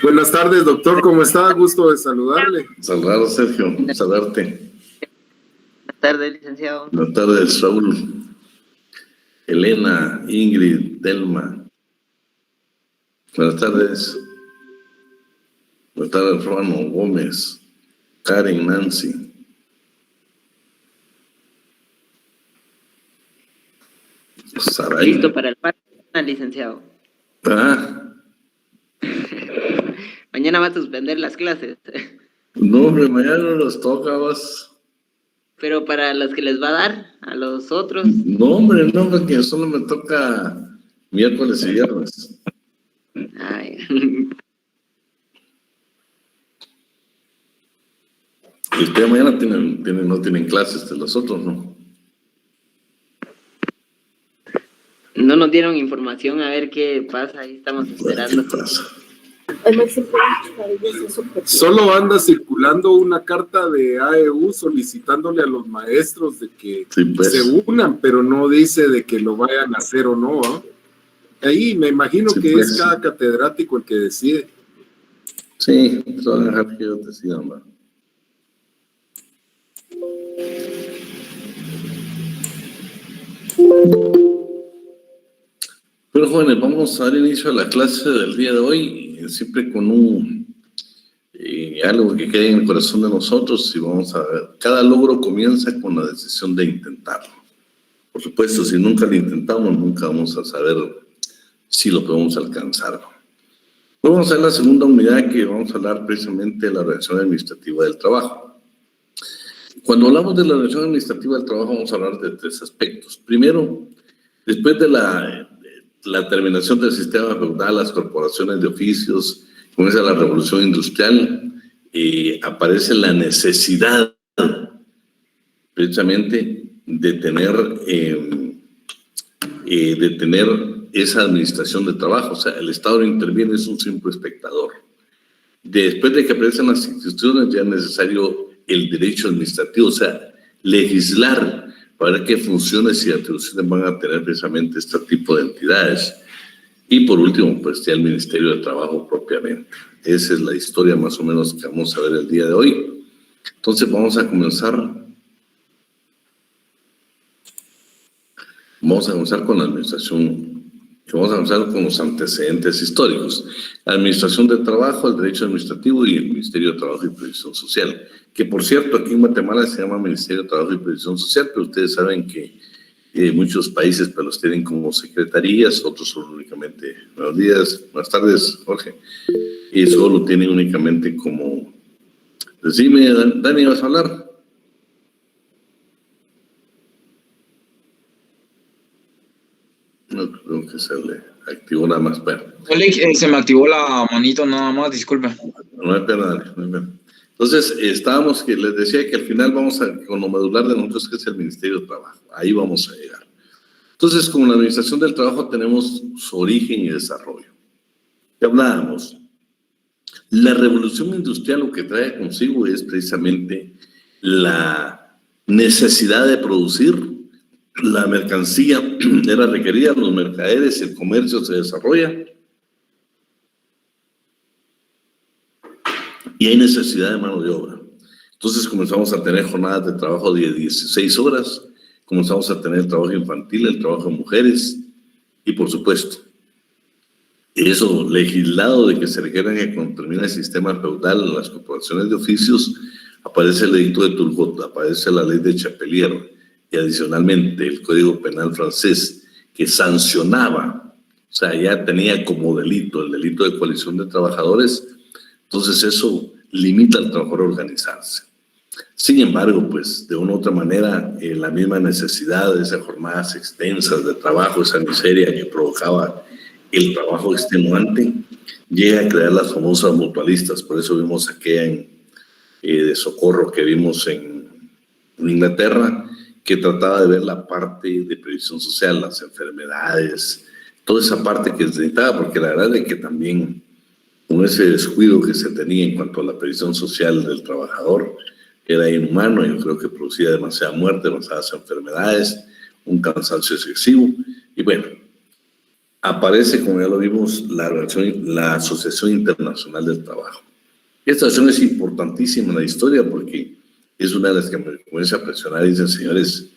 Buenas tardes, doctor, ¿cómo está? Gusto de saludarle. Saludar, Sergio, saludarte. Buenas tardes, licenciado. Buenas tardes, Raúl, Elena, Ingrid, Delma. Buenas tardes. Buenas tardes, Ruano, Gómez, Karen, Nancy. Saray. Listo para el parque, licenciado. Mañana va a suspender las clases. No, hombre, mañana no nos toca, vas. Pero para los que les va a dar, a los otros. No, hombre, no, porque solo me toca miércoles y viernes. Ay. Y ustedes mañana no tienen clases de los otros, ¿no? No nos dieron información, a ver qué pasa, ahí estamos esperando. ¿Qué pasa? Solo anda circulando una carta de AEU solicitándole a los maestros de que Sí, pues. se unan, pero no dice de que lo vayan a hacer o no, ¿eh? Ahí me imagino Sí, que pues. es cada catedrático el que decide. Sí, solo dejar que ellos decidan, ¿no? Pero jóvenes, vamos a dar inicio a la clase del día de hoy, siempre con algo que quede en el corazón de nosotros, y vamos a ver, cada logro comienza con la decisión de intentarlo. Por supuesto, si nunca lo intentamos, nunca vamos a saber si lo podemos alcanzar. Hoy vamos a ver la segunda unidad, que vamos a hablar precisamente de la organización administrativa del trabajo. Cuando hablamos de la organización administrativa del trabajo, vamos a hablar de tres aspectos. Primero, después de la terminación del sistema feudal, las corporaciones de oficios, comienza la revolución industrial, aparece la necesidad precisamente de tener esa administración de trabajo. O sea, el Estado no interviene, es un simple espectador. Después de que aparecen las instituciones, ya es necesario el derecho administrativo, o sea, legislar para ver qué funciones y atribuciones van a tener precisamente este tipo de entidades. Y por último, pues ya el Ministerio de Trabajo propiamente. Esa es la historia más o menos que vamos a ver el día de hoy. Entonces vamos a comenzar con la administración. Vamos a comenzar con los antecedentes históricos. La administración del trabajo, el derecho administrativo y el Ministerio de Trabajo y Previsión Social. Que por cierto, aquí en Guatemala se llama Ministerio de Trabajo y Previsión Social, pero ustedes saben que muchos países pues, los tienen como secretarías, otros son únicamente, buenos días, buenas tardes, Jorge, y solo lo tienen únicamente como, decime, Dani, ¿vas a hablar? No creo que se le activó nada más, pero... Se me activó la manito nada más, disculpe. No hay pena, Dani, no hay pena. Entonces, estábamos que les decía que al final vamos con lo medular de nosotros, que es el Ministerio de Trabajo. Ahí vamos a llegar. Entonces, como la Administración del Trabajo tenemos su origen y desarrollo. Ya hablábamos. La revolución industrial lo que trae consigo es precisamente la necesidad de producir. La mercancía era requerida, los mercaderes, el comercio se desarrolla. Y hay necesidad de mano de obra. Entonces comenzamos a tener jornadas de trabajo de 16 horas, comenzamos a tener el trabajo infantil, el trabajo de mujeres, y por supuesto, eso legislado de que se requiera que cuando termina el sistema feudal, las corporaciones de oficios, aparece el edicto de Turgot, aparece la ley de Chapelier, y adicionalmente el Código Penal francés, que sancionaba, o sea, ya tenía como delito, el delito de coalición de trabajadores. Entonces eso limita al trabajador a organizarse. Sin embargo, pues de una u otra manera, la misma necesidad de esas jornadas extensas de trabajo, esa miseria que provocaba el trabajo extenuante, llega a crear las famosas mutualistas. Por eso vimos aquella de socorro que vimos en Inglaterra, que trataba de ver la parte de previsión social, las enfermedades, toda esa parte que se necesitaba, porque la verdad es que también con ese descuido que se tenía en cuanto a la previsión social del trabajador, era inhumano. Yo creo que producía demasiada muerte, demasiadas enfermedades, un cansancio excesivo. Y bueno, aparece, como ya lo vimos, la Asociación Internacional del Trabajo. Esta asociación es importantísima en la historia porque es una de las que me comienza a presionar y dicen, señores,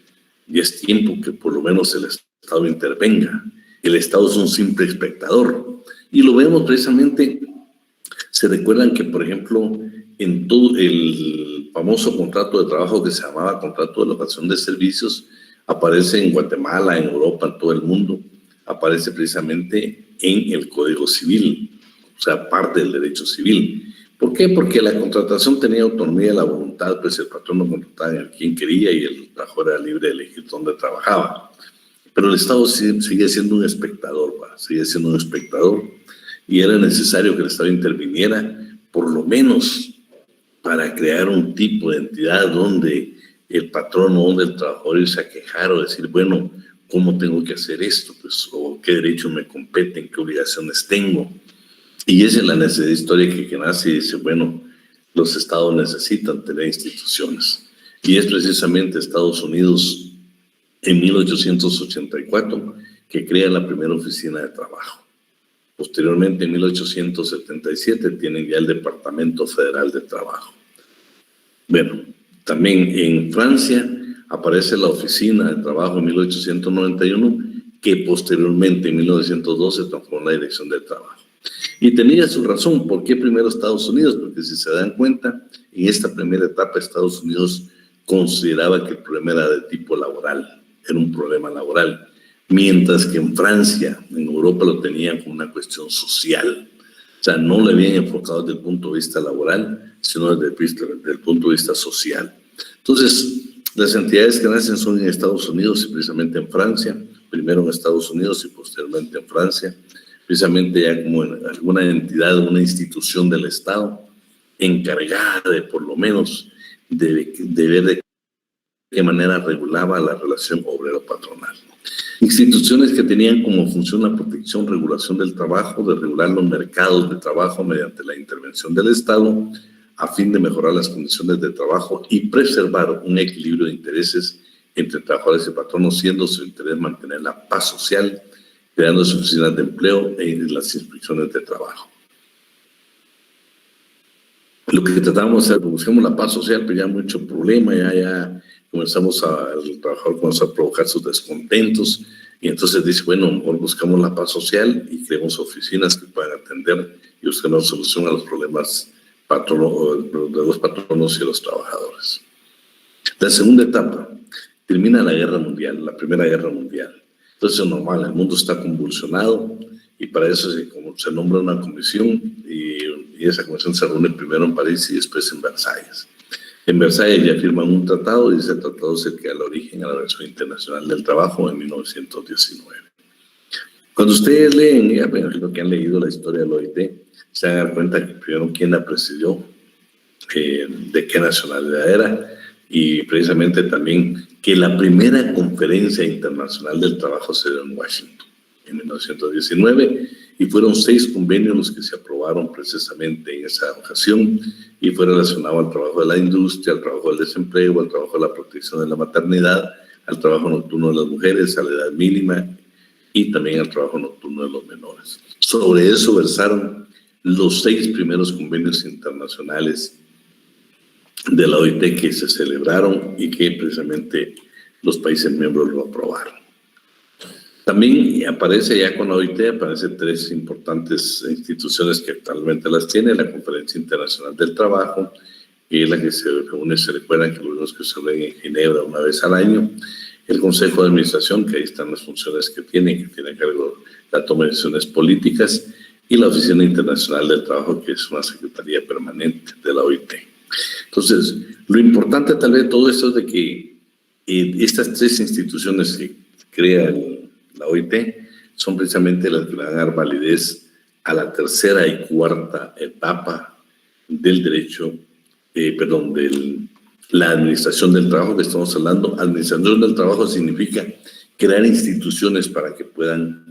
ya es tiempo que por lo menos el Estado intervenga. El Estado es un simple espectador. Y lo vemos precisamente, se recuerdan que, por ejemplo, en todo el famoso contrato de trabajo que se llamaba contrato de locación de servicios, aparece en Guatemala, en Europa, en todo el mundo, aparece precisamente en el Código Civil, o sea, parte del derecho civil. ¿Por qué? Porque la contratación tenía autonomía de la voluntad, pues el patrón no contrataba a quien quería y el trabajador era libre de elegir dónde trabajaba. Pero el Estado sigue siendo un espectador, sigue siendo un espectador, y era necesario que el Estado interviniera, por lo menos para crear un tipo de entidad donde el patrón o donde el trabajador irse a quejar o decir, bueno, ¿cómo tengo que hacer esto? Pues, o qué derechos me competen, qué obligaciones tengo. Y esa es la necesidad histórica que nace y dice, bueno, los estados necesitan tener instituciones. Y es precisamente Estados Unidos en 1884 que crea la primera oficina de trabajo. Posteriormente, en 1877, tienen ya el Departamento Federal de Trabajo. Bueno, también en Francia aparece la Oficina de Trabajo en 1891, que posteriormente, en 1912, se transformó en la Dirección del Trabajo. Y tenía su razón. ¿Por qué primero Estados Unidos? Porque si se dan cuenta, en esta primera etapa Estados Unidos consideraba que el problema era de tipo laboral, era un problema laboral, mientras que en Francia, en Europa, lo tenían como una cuestión social. O sea, no lo habían enfocado desde el punto de vista laboral, sino desde el punto de vista social. Entonces, las entidades que nacen son en Estados Unidos y precisamente en Francia, primero en Estados Unidos y posteriormente en Francia, precisamente ya como alguna entidad, una institución del Estado encargada de, por lo menos, de ver de qué manera regulaba la relación obrero-patronal. Instituciones que tenían como función la protección, regulación del trabajo, de regular los mercados de trabajo mediante la intervención del Estado, a fin de mejorar las condiciones de trabajo y preservar un equilibrio de intereses entre trabajadores y patronos, siendo su interés mantener la paz social, creando oficinas de empleo e las inspecciones de trabajo. Lo que tratamos de hacer, buscamos la paz social, pero ya mucho problema, ya comenzamos el trabajador comenzó a provocar sus descontentos, y entonces dice, bueno, mejor buscamos la paz social y creemos oficinas que puedan atender y buscar una solución a los problemas de los patronos y de los trabajadores. La segunda etapa, termina la guerra mundial, la primera guerra mundial. Entonces es normal, el mundo está convulsionado y para eso se nombra una comisión y esa comisión se reúne primero en París y después en Versalles. En Versalles ya firman un tratado y ese tratado es el que da el origen a la Organización Internacional del Trabajo en 1919. Cuando ustedes leen, ya me imagino que han leído la historia del OIT, se van a dar cuenta que primero quién la presidió, de qué nacionalidad era, y precisamente también que la primera conferencia internacional del trabajo se dio en Washington en 1919 y fueron 6 convenios los que se aprobaron precisamente en esa ocasión y fue relacionado al trabajo de la industria, al trabajo del desempleo, al trabajo de la protección de la maternidad, al trabajo nocturno de las mujeres, a la edad mínima y también al trabajo nocturno de los menores. Sobre eso versaron los 6 primeros convenios internacionales de la OIT que se celebraron y que precisamente los países miembros lo aprobaron. También aparece ya con la OIT, aparecen 3 importantes instituciones que actualmente las tiene, la Conferencia Internacional del Trabajo, que es la que se reúne, se recuerdan que los que se reúnen en Ginebra una vez al año, el Consejo de Administración, que ahí están las funciones que tiene a cargo la toma de decisiones políticas, y la Oficina Internacional del Trabajo, que es una secretaría permanente de la OIT. Entonces, lo importante tal vez de todo esto es de que estas 3 instituciones que crea la OIT son precisamente las que van a dar validez a la tercera y cuarta etapa del derecho, de la administración del trabajo que estamos hablando. Administración del trabajo significa crear instituciones para que puedan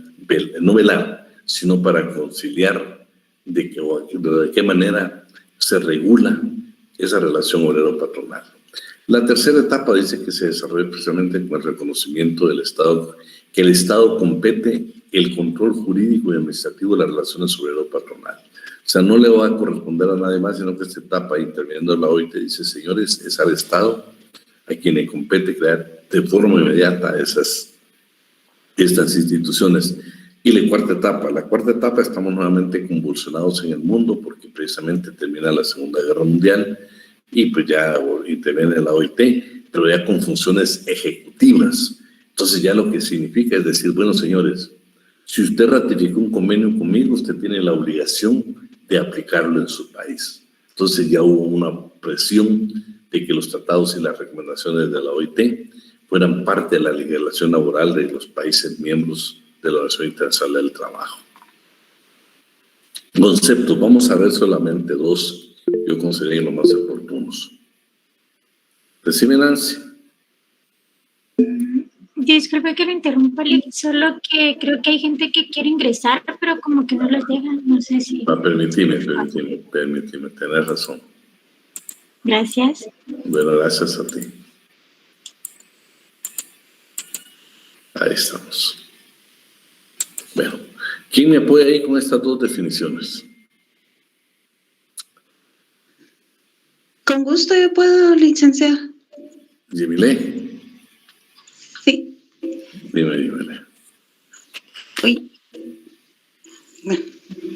no velar, sino para conciliar de qué manera se regula esa relación obrero-patronal. La tercera etapa dice que se desarrolla precisamente con el reconocimiento del Estado que el Estado compete el control jurídico y administrativo de las relaciones obrero-patronal. O sea, no le va a corresponder a nadie más, sino que esta etapa, interviniendo la OIT, dice, señores, es al Estado a quien le compete crear de forma inmediata estas instituciones. Y la cuarta etapa, estamos nuevamente convulsionados en el mundo porque precisamente termina la Segunda Guerra Mundial y pues ya interviene la OIT, pero ya con funciones ejecutivas. Entonces ya lo que significa es decir, bueno, señores, si usted ratificó un convenio conmigo, usted tiene la obligación de aplicarlo en su país. Entonces ya hubo una presión de que los tratados y las recomendaciones de la OIT fueran parte de la legislación laboral de los países miembros de la Organización Internacional del Trabajo. Conceptos, vamos a ver solamente dos, yo considero los más oportunos. Decime, Nancy. Disculpe que lo interrumpa, solo que creo que hay gente que quiere ingresar, pero como que no los dejan, no sé si... Permíteme, tenés razón. Gracias. Bueno, gracias a ti. Ahí estamos. Bueno, ¿quién me apoya ahí con estas dos definiciones? Con gusto yo puedo, licenciado. Yemile. Sí. Dime. Uy. Bueno,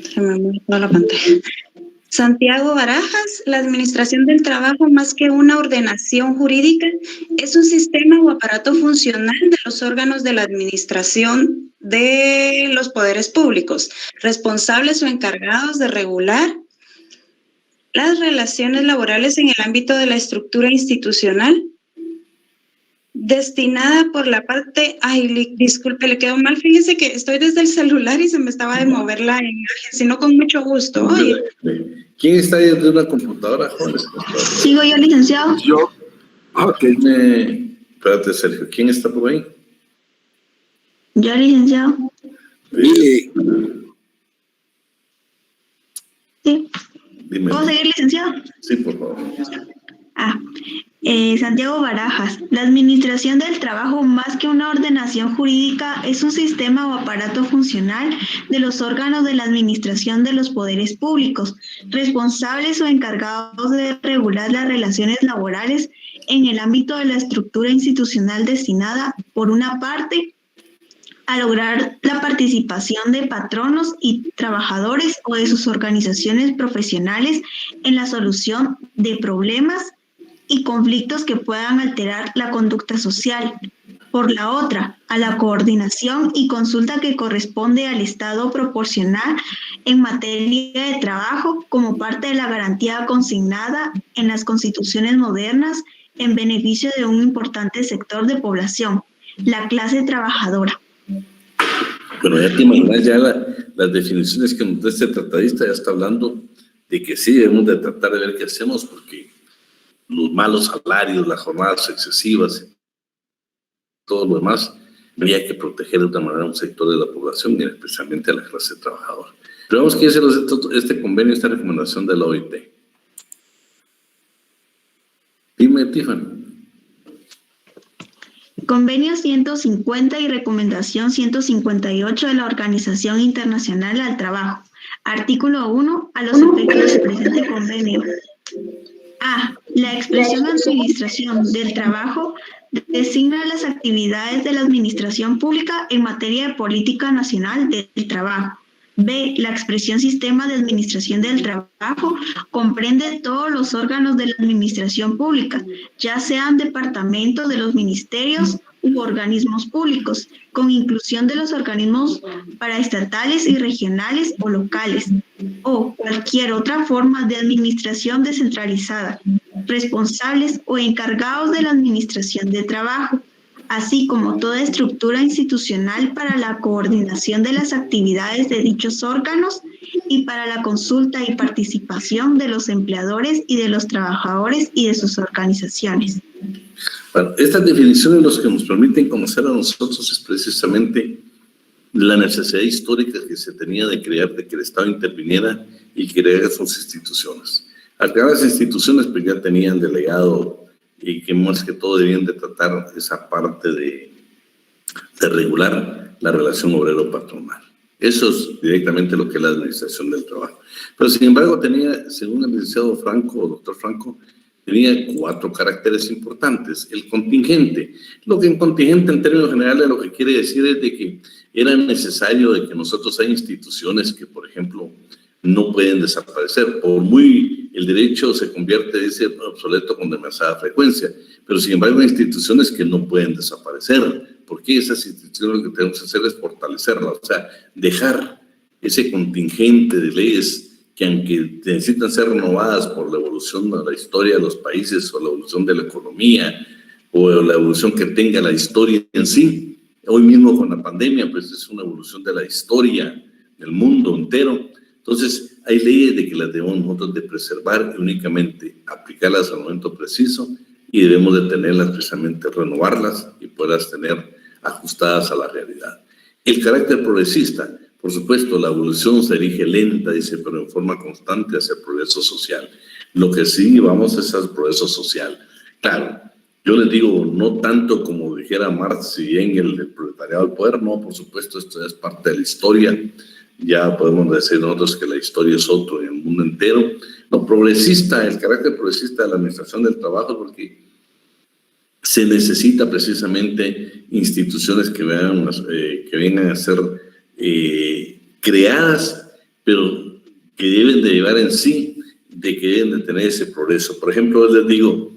se me movió toda la pantalla. Santiago Barajas, la administración del trabajo, más que una ordenación jurídica, es un sistema o aparato funcional de los órganos de la administración de los poderes públicos, responsables o encargados de regular las relaciones laborales en el ámbito de la estructura institucional, destinada por la parte... Ay, disculpe, le quedó mal. Fíjese que estoy desde el celular y se me estaba de mover la imagen, sino con mucho gusto. Oye. ¿Quién está ahí desde una computadora, jóvenes? ¿Sigo yo, licenciado? Yo. Ok. Espérate, Sergio. ¿Quién está por ahí? Yo, licenciado. Sí. Sí. Dime. ¿Puedo seguir, licenciado? Sí, por favor. Santiago Barajas, la administración del trabajo, más que una ordenación jurídica, es un sistema o aparato funcional de los órganos de la administración de los poderes públicos, responsables o encargados de regular las relaciones laborales en el ámbito de la estructura institucional destinada, por una parte, a lograr la participación de patronos y trabajadores o de sus organizaciones profesionales en la solución de problemas y conflictos que puedan alterar la conducta social. Por la otra, a la coordinación y consulta que corresponde al Estado proporcional en materia de trabajo como parte de la garantía consignada en las constituciones modernas en beneficio de un importante sector de población, la clase trabajadora. Bueno, ya te imaginas ya las definiciones que nos da este tratadista, ya está hablando de que sí debemos de tratar de ver qué hacemos porque los malos salarios, las jornadas excesivas, todo lo demás, habría que proteger de otra manera a un sector de la población y especialmente a la clase trabajadora. Pero vamos que hacer este convenio, esta recomendación de la OIT. Dime, Tiffany. Convenio 150 y recomendación 158 de la Organización Internacional al Trabajo. Artículo 1. A los efectos del presente convenio. A. La expresión administración del trabajo designa las actividades de la administración pública en materia de política nacional del trabajo. B. La expresión sistema de administración del trabajo comprende todos los órganos de la administración pública, ya sean departamentos de los ministerios u organismos públicos, con inclusión de los organismos paraestatales y regionales o locales, o cualquier otra forma de administración descentralizada, responsables o encargados de la administración de trabajo, así como toda estructura institucional para la coordinación de las actividades de dichos órganos y para la consulta y participación de los empleadores y de los trabajadores y de sus organizaciones. Bueno, estas definiciones lo que nos permiten conocer a nosotros es precisamente la necesidad histórica que se tenía de crear, de que el Estado interviniera y creara sus instituciones. Al crear las instituciones, pues ya tenían delegado y que más que todo debían de tratar esa parte de de regular la relación obrero-patronal. Eso es directamente lo que es la administración del trabajo. Pero sin embargo tenía, según el licenciado Franco, o doctor Franco, tenía 4 caracteres importantes. El contingente. Lo que en contingente en términos generales lo que quiere decir es de que era necesario de que nosotros hay instituciones que, por ejemplo, no pueden desaparecer. Por muy el derecho se convierte, dice, obsoleto con demasiada frecuencia, pero sin embargo hay instituciones que no pueden desaparecer. ¿Por qué? Esas instituciones lo que tenemos que hacer es fortalecerlas, o sea, dejar ese contingente de leyes que aunque necesitan ser renovadas por la evolución de la historia de los países o la evolución de la economía o la evolución que tenga la historia en sí, hoy mismo con la pandemia, pues es una evolución de la historia del mundo entero. Entonces, hay leyes de que las debemos nosotros de preservar y únicamente aplicarlas al momento preciso y debemos de tenerlas precisamente, renovarlas y poderlas tener ajustadas a la realidad. El carácter progresista, por supuesto, la evolución se dirige lenta, dice, pero en forma constante hacia el progreso social. Lo que sí vamos es al progreso social. Claro, yo les digo, no tanto como dijera Marx y Engels, el proletariado al poder, no, por supuesto, esto es parte de la historia. Ya podemos decir nosotros que la historia es otro en el mundo entero. Lo progresista, el carácter progresista de la administración del trabajo, porque se necesita precisamente instituciones que vengan a ser creadas, pero que deben de llevar en sí, de que deben de tener ese progreso. Por ejemplo, les digo,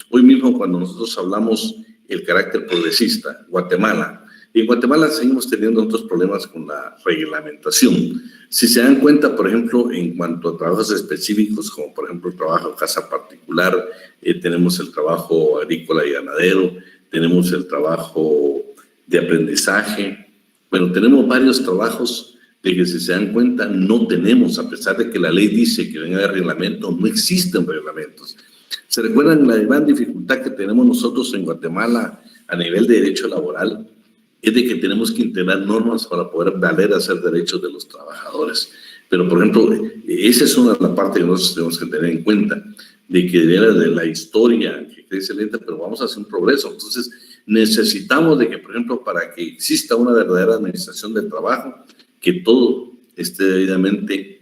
hoy mismo cuando nosotros hablamos el carácter progresista, Guatemala, y en Guatemala seguimos teniendo otros problemas con la reglamentación. Si se dan cuenta, por ejemplo, en cuanto a trabajos específicos, como por ejemplo el trabajo de casa particular, tenemos el trabajo agrícola y ganadero, tenemos el trabajo de aprendizaje. Bueno, tenemos varios trabajos de que si se dan cuenta no tenemos, a pesar de que la ley dice que venga de reglamento, no existen reglamentos. ¿Se recuerdan la gran dificultad que tenemos nosotros en Guatemala a nivel de derecho laboral? Es de que tenemos que integrar normas para poder valer a hacer derechos de los trabajadores. Pero, por ejemplo, esa es una de las partes que nosotros tenemos que tener en cuenta, de que de la historia, que crece lenta, pero vamos a hacer un progreso. Entonces, necesitamos de que, por ejemplo, para que exista una verdadera administración del trabajo, que todo esté debidamente,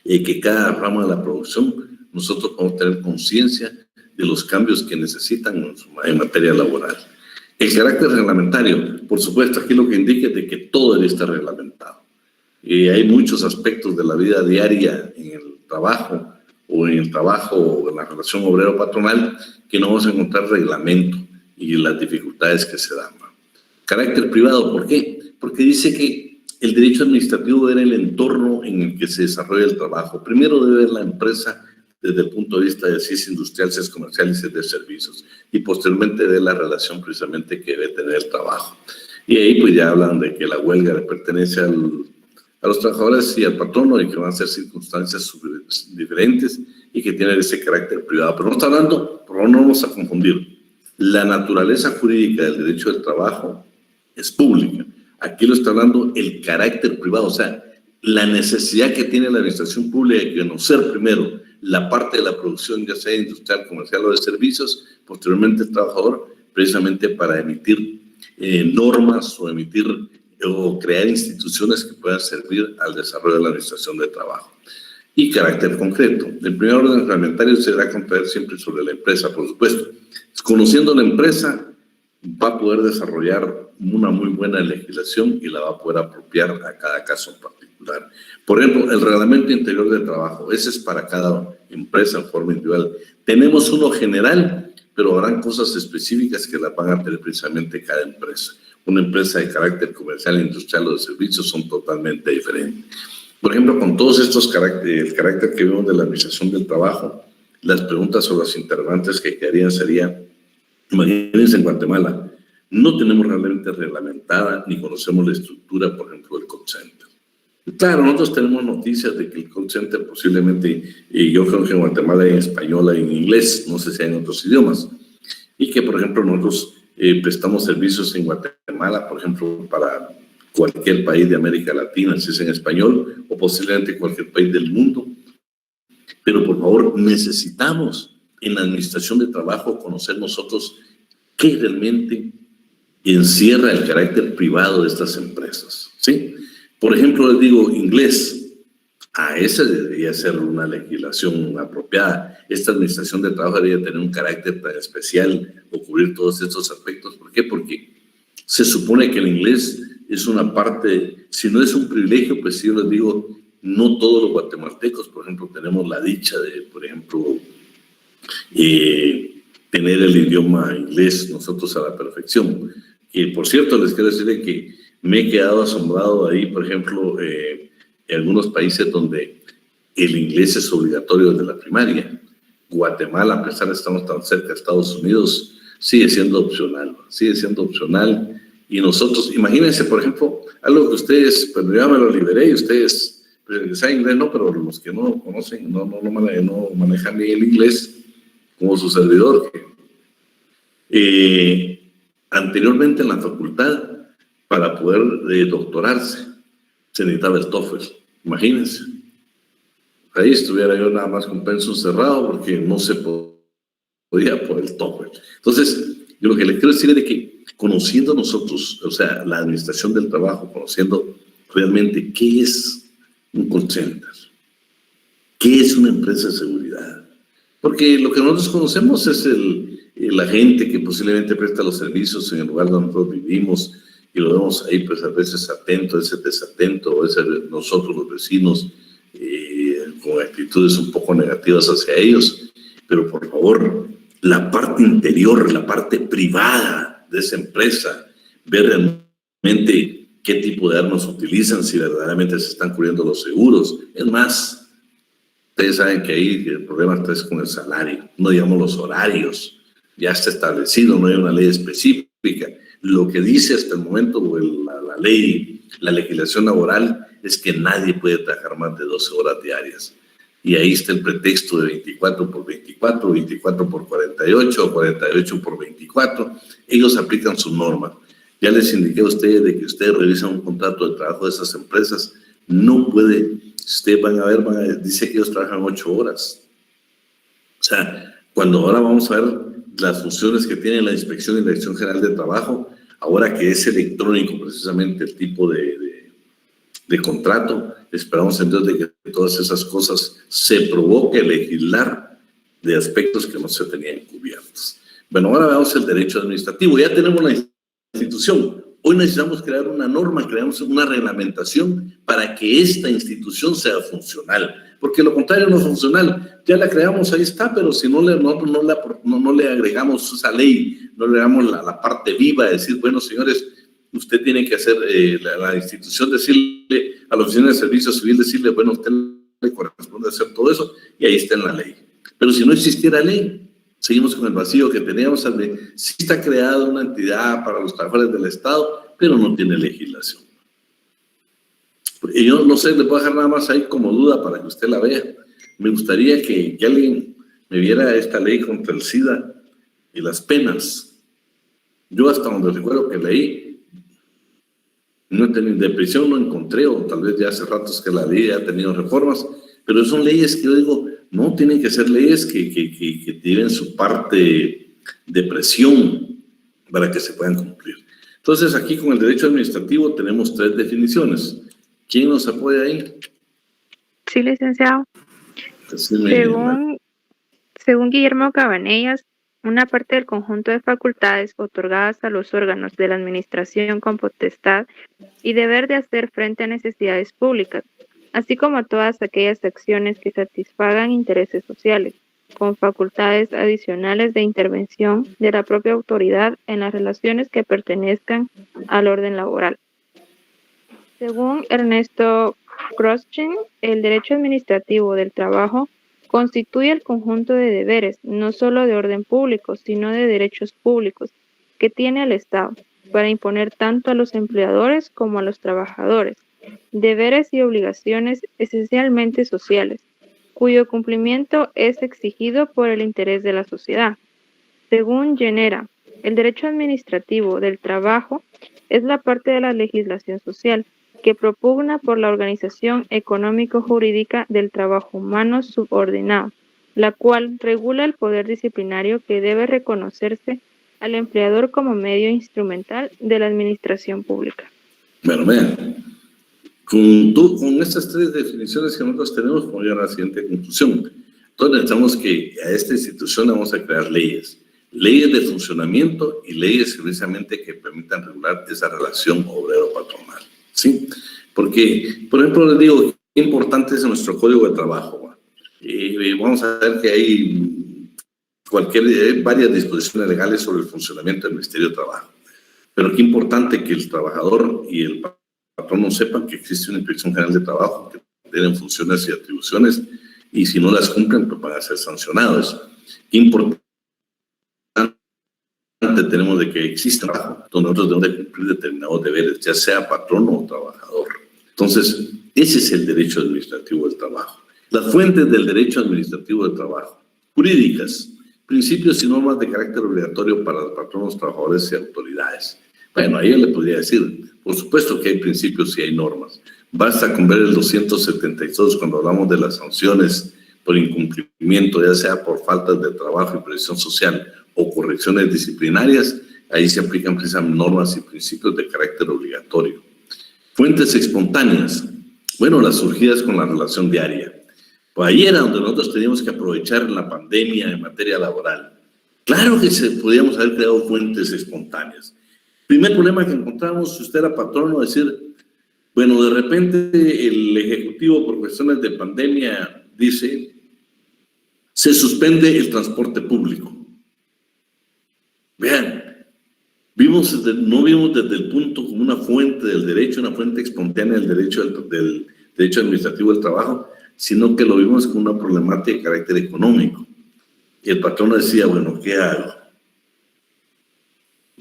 que cada rama de la producción, nosotros podamos tener conciencia de los cambios que necesitan en materia laboral. El carácter reglamentario, por supuesto, aquí lo que indica es de que todo debe estar reglamentado. Hay muchos aspectos de la vida diaria en el trabajo o en la relación obrero-patronal que no vamos a encontrar reglamento y las dificultades que se dan. Carácter privado, ¿por qué? Porque dice que el derecho administrativo era el entorno en el que se desarrolla el trabajo. Primero debe ver la empresa desde el punto de vista de si es industrial, si es comercial y si es de servicios, y posteriormente de la relación precisamente que debe tener el trabajo. Y ahí pues ya hablan de que la huelga le pertenece a los trabajadores y al patrono y que van a ser circunstancias diferentes y que tienen ese carácter privado. Pero no está hablando, pero no vamos a confundir. La naturaleza jurídica del derecho del trabajo es pública. Aquí lo está hablando el carácter privado, o sea, la necesidad que tiene la administración pública de conocer primero la parte de la producción, ya sea industrial, comercial o de servicios, posteriormente el trabajador, precisamente para emitir normas o crear instituciones que puedan servir al desarrollo de la administración de trabajo. Y carácter concreto. El primer orden reglamentario se deberá contraer siempre sobre la empresa, por supuesto. Conociendo la empresa, va a poder desarrollar una muy buena legislación y la va a poder apropiar a cada caso en particular. Por ejemplo, el reglamento interior de trabajo, ese es para cada empresa en forma individual. Tenemos uno general, pero habrán cosas específicas que las van a tener precisamente cada empresa. Una empresa de carácter comercial, industrial o de servicios son totalmente diferentes. Por ejemplo, con todos estos el carácter que vemos de la administración del trabajo, las preguntas sobre los interrogantes que quedarían sería, imagínense en Guatemala, no tenemos realmente reglamentada ni conocemos la estructura, por ejemplo, del call center. Claro, nosotros tenemos noticias de que el call center posiblemente, yo creo que en Guatemala hay en español, hay en inglés, no sé si hay en otros idiomas, y que, por ejemplo, nosotros prestamos servicios en Guatemala, por ejemplo, para cualquier país de América Latina, si es en español, o posiblemente cualquier país del mundo. Pero, por favor, necesitamos en la administración de trabajo conocer nosotros qué realmente encierra el carácter privado de estas empresas, ¿sí? Por ejemplo, les digo, inglés. A esa debería ser una legislación apropiada. Esta administración de trabajo debería tener un carácter tan especial o cubrir todos estos aspectos. ¿Por qué? Porque se supone que el inglés es una parte, si no es un privilegio, pues sí, yo les digo, no todos los guatemaltecos, por ejemplo, tenemos la dicha de, por ejemplo, tener el idioma inglés nosotros a la perfección. Y por cierto, les quiero decir que me he quedado asombrado ahí, por ejemplo, en algunos países donde el inglés es obligatorio desde la primaria. Guatemala, a pesar de que estamos tan cerca de Estados Unidos, sigue siendo opcional. Y nosotros, imagínense, por ejemplo, algo que ustedes, pues ya me lo liberé y ustedes, pues que saben inglés, no, pero los que no conocen, no manejan bien el inglés, como su servidor. Anteriormente en la facultad, para poder doctorarse, se necesitaba el TOEFL, imagínense. Ahí estuviera yo nada más con pensum cerrado porque no se podía por el TOEFL. Entonces, yo lo que les quiero decir es de que conociendo nosotros, o sea, la administración del trabajo, conociendo realmente qué es un call center, qué es una empresa de seguridad. Porque lo que nosotros conocemos es el agente que posiblemente presta los servicios en el lugar donde nosotros vivimos, y lo vemos ahí, pues a veces atento, a veces desatento, a veces nosotros los vecinos con actitudes un poco negativas hacia ellos, pero por favor, la parte interior, la parte privada de esa empresa, ver realmente qué tipo de armas utilizan, si verdaderamente se están cubriendo los seguros. Es más, ustedes saben que ahí el problema está es con el salario, no digamos los horarios, ya está establecido, no hay una ley específica. Lo que dice hasta el momento la ley, la legislación laboral, es que nadie puede trabajar más de 12 horas diarias. Y ahí está el pretexto de 24 por 24, 24 por 48, 48 por 24. Ellos aplican su norma. Ya les indiqué a ustedes de que ustedes revisan un contrato de trabajo de esas empresas. No puede, ustedes van a ver, dice que ellos trabajan 8 horas. O sea, cuando ahora vamos a ver las funciones que tiene la Inspección y la Dirección General de Trabajo, ahora que es electrónico precisamente el tipo de contrato, esperamos entonces de que todas esas cosas se provoque legislar de aspectos que no se tenían cubiertos. Bueno, ahora veamos el derecho administrativo. Ya tenemos la institución. Hoy necesitamos crear una norma, creamos una reglamentación para que esta institución sea funcional. Porque lo contrario no es funcional. Ya la creamos, ahí está, pero si no le agregamos esa ley, no le damos la parte viva de decir, bueno, señores, usted tiene que hacer, la institución decirle a la Oficina de Servicio Civil, decirle, bueno, a usted le corresponde hacer todo eso, y ahí está en la ley. Pero si no existiera ley, seguimos con el vacío que teníamos, sí está creada una entidad para los trabajadores del Estado, pero no tiene legislación. Y yo no sé, le puedo dejar nada más ahí como duda para que usted la vea. Me gustaría que alguien me viera esta ley contra el SIDA y las penas. Yo hasta donde recuerdo que leí, no he tenido, de prisión no encontré, o tal vez ya hace ratos que la ley ha tenido reformas, pero son leyes que yo digo, no, tienen que ser leyes que tienen su parte de presión para que se puedan cumplir. Entonces, aquí con el derecho administrativo tenemos 3 definiciones. ¿Quién nos apoya ahí? Sí, licenciado. Según Guillermo Cabanellas, una parte del conjunto de facultades otorgadas a los órganos de la administración con potestad y deber de hacer frente a necesidades públicas, así como todas aquellas acciones que satisfagan intereses sociales, con facultades adicionales de intervención de la propia autoridad en las relaciones que pertenezcan al orden laboral. Según Ernesto Kroschin, el derecho administrativo del trabajo constituye el conjunto de deberes, no solo de orden público, sino de derechos públicos, que tiene el Estado, para imponer tanto a los empleadores como a los trabajadores, deberes y obligaciones esencialmente sociales, cuyo cumplimiento es exigido por el interés de la sociedad. Según Llanera, el derecho administrativo del trabajo es la parte de la legislación social que propugna por la organización económico-jurídica del trabajo humano subordinado, la cual regula el poder disciplinario que debe reconocerse al empleador como medio instrumental de la administración pública. Bueno, vean, con estas tres definiciones que nosotros tenemos, vamos a llegar a la siguiente conclusión. Entonces necesitamos que a esta institución vamos a crear leyes de funcionamiento y leyes precisamente que permitan regular esa relación obrero-patronal, ¿sí? Porque, por ejemplo, les digo, qué importante es nuestro código de trabajo. Vamos a ver que hay varias disposiciones legales sobre el funcionamiento del Ministerio de Trabajo. Pero qué importante que el trabajador y el patrono sepan que existe una Inspección General de Trabajo, que tienen funciones y atribuciones, y si no las cumplen, pues van a ser sancionados. Qué importante tenemos de que existe un trabajo donde nosotros debemos de cumplir determinados deberes, ya sea patrono o trabajador. Entonces, ese es el derecho administrativo del trabajo. Las fuentes del derecho administrativo del trabajo: jurídicas, principios y normas de carácter obligatorio para los patronos, trabajadores y autoridades. Bueno, ahí yo le podría decir, por supuesto que hay principios y hay normas. Basta con ver el 272 cuando hablamos de las sanciones por incumplimiento, ya sea por faltas de trabajo y previsión social o correcciones disciplinarias. Ahí se aplican precisamente normas y principios de carácter obligatorio. Fuentes espontáneas. Bueno, las surgidas con la relación diaria. Pues ahí era donde nosotros teníamos que aprovechar la pandemia en materia laboral. Claro que podíamos haber creado fuentes espontáneas. Primer problema que encontramos, si usted era patrono, decir, bueno, de repente el Ejecutivo por cuestiones de pandemia dice, se suspende el transporte público. Vean, no vimos desde el punto como una fuente del derecho, una fuente espontánea del derecho administrativo del trabajo, sino que lo vimos como una problemática de carácter económico. Y el patrón decía, bueno, ¿qué hago?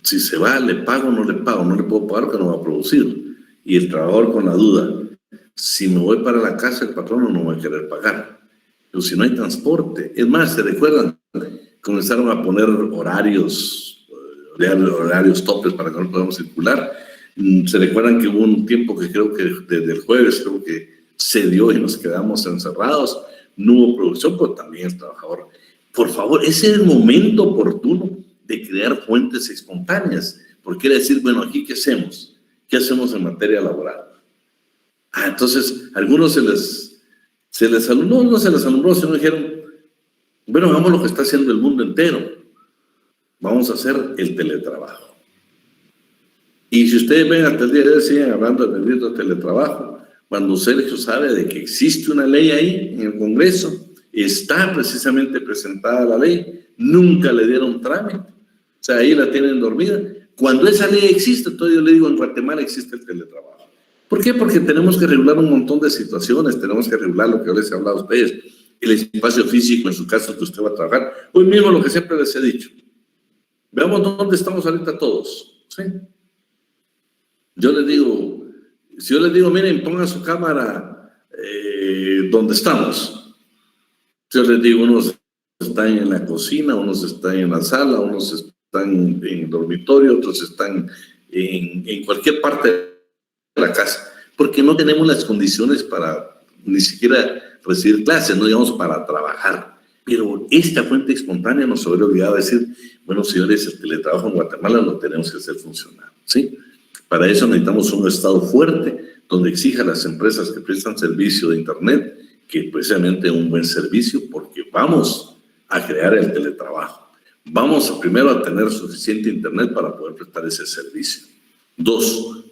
Si se va, ¿le pago o no le pago? No le puedo pagar porque no va a producir. Y el trabajador con la duda, si me voy para la casa, el patrón no va a querer pagar. Pero si no hay transporte, es más, ¿se recuerdan? Comenzaron a poner horarios topes para que no podamos circular. ¿Se recuerdan que hubo un tiempo que creo que desde el jueves creo que se dio y nos quedamos encerrados? No hubo producción, pero también el trabajador. Por favor, ese es el momento oportuno de crear fuentes espontáneas, porque quiere decir, bueno, aquí ¿qué hacemos? ¿Qué hacemos en materia laboral? Entonces, algunos se les alumbró, sino dijeron, bueno, hagamos lo que está haciendo el mundo entero, vamos a hacer el teletrabajo. Y si ustedes ven hasta el día de hoy, siguen hablando del delito de teletrabajo, cuando Sergio sabe de que existe una ley ahí en el Congreso, está precisamente presentada la ley, nunca le dieron trámite, o sea, ahí la tienen dormida. Cuando esa ley existe, entonces yo le digo, en Guatemala existe el teletrabajo. ¿Por qué? Porque tenemos que regular un montón de situaciones, tenemos que regular lo que yo les he hablado a ustedes, el espacio físico, en su caso, que usted va a trabajar. Hoy mismo lo que siempre les he dicho. Veamos dónde estamos ahorita todos, ¿sí? Yo les digo, si yo les digo, miren, pongan su cámara donde estamos. Yo les digo, unos están en la cocina, unos están en la sala, unos están en el dormitorio, otros están en cualquier parte de la casa, porque no tenemos las condiciones para ni siquiera recibir clases, no digamos para trabajar. Pero esta fuente espontánea nos hubiera obligado a decir, bueno, señores, el teletrabajo en Guatemala lo tenemos que hacer funcionar, ¿sí? Para eso necesitamos un Estado fuerte, donde exija a las empresas que prestan servicio de Internet que precisamente un buen servicio, porque vamos a crear el teletrabajo. Vamos primero a tener suficiente Internet para poder prestar ese servicio. 2,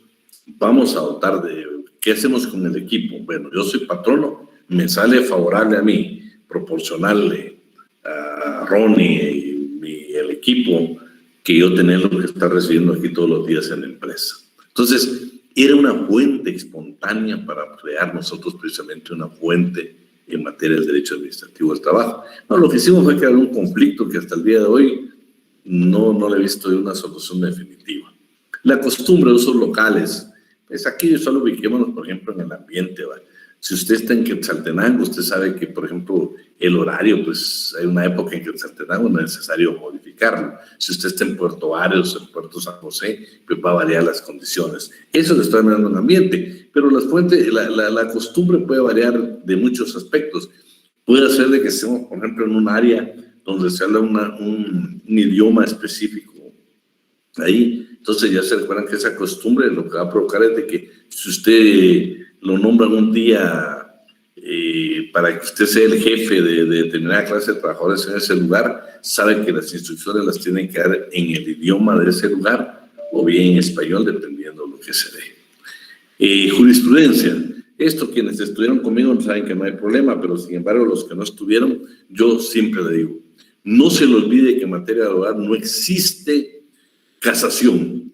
vamos a dotar de... ¿Qué hacemos con el equipo? Bueno, yo soy patrono, me sale favorable a mí proporcionarle a Ronnie y el equipo que yo tener lo que está recibiendo aquí todos los días en la empresa. Entonces, era una fuente espontánea para crear nosotros precisamente una fuente en materia del derecho administrativo del trabajo. No, lo que hicimos fue crear un conflicto que hasta el día de hoy no le he visto de una solución definitiva. La costumbre de usos locales, pues aquí solo ubiquémonos, por ejemplo, en el ambiente, ¿vale? Si usted está en Quetzaltenango, usted sabe que, por ejemplo, el horario, pues hay una época en Quetzaltenango no es necesario modificarlo. Si usted está en Puerto Vares, en Puerto San José, pues va a variar las condiciones. Eso le está dando el ambiente, pero las fuentes, la costumbre puede variar de muchos aspectos. Puede ser de que estemos, por ejemplo, en un área donde se habla un idioma específico ahí. Entonces ya se recuerdan que esa costumbre lo que va a provocar es de que si usted lo nombran un día para que usted sea el jefe de determinada clase de trabajadores en ese lugar, sabe que las instrucciones las tienen que dar en el idioma de ese lugar o bien en español, dependiendo de lo que se dé. Jurisprudencia. Esto quienes estuvieron conmigo saben que no hay problema, pero sin embargo los que no estuvieron, yo siempre le digo, no se le olvide que en materia laboral no existe casación,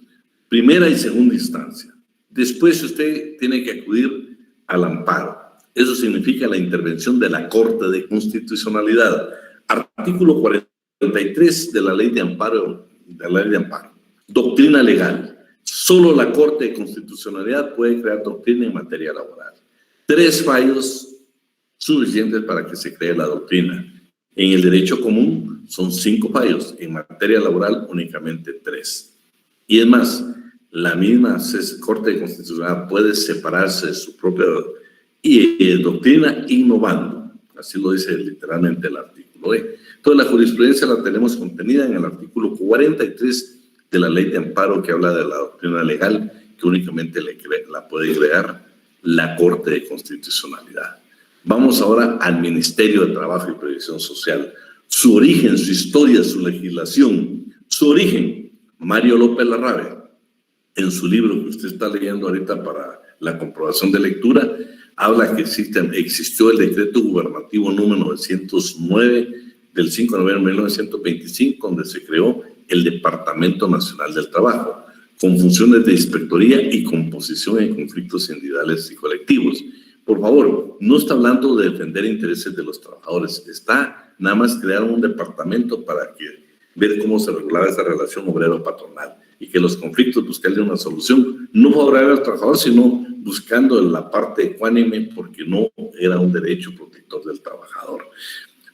primera y segunda instancia. Después usted tiene que acudir al amparo. Eso significa la intervención de la Corte de Constitucionalidad. Artículo 43 de la Ley de Amparo. Doctrina legal. Solo la Corte de Constitucionalidad puede crear doctrina en materia laboral. 3 fallos suficientes para que se cree la doctrina. En el derecho común son 5 fallos. En materia laboral únicamente 3. Y es más, la misma Corte de Constitucionalidad puede separarse de su propia doctrina innovando. Así lo dice literalmente el artículo. Entonces la jurisprudencia la tenemos contenida en el artículo 43 de la Ley de Amparo, que habla de la doctrina legal, que únicamente la puede crear la Corte de Constitucionalidad. Vamos ahora al Ministerio de Trabajo y Previsión Social. Su origen, su historia, su legislación, su origen. Mario López Larrabe, en su libro que usted está leyendo ahorita para la comprobación de lectura, habla que existió el decreto gubernativo número 909 del 5 de noviembre de 1925, donde se creó el Departamento Nacional del Trabajo, con funciones de inspectoría y composición en conflictos individuales y colectivos. Por favor, no está hablando de defender intereses de los trabajadores, está nada más crear un departamento para ver cómo se regulaba esa relación obrero-patronal y que los conflictos buscarle una solución, no favorable al trabajador, sino buscando la parte ecuánime, porque no era un derecho protector del trabajador.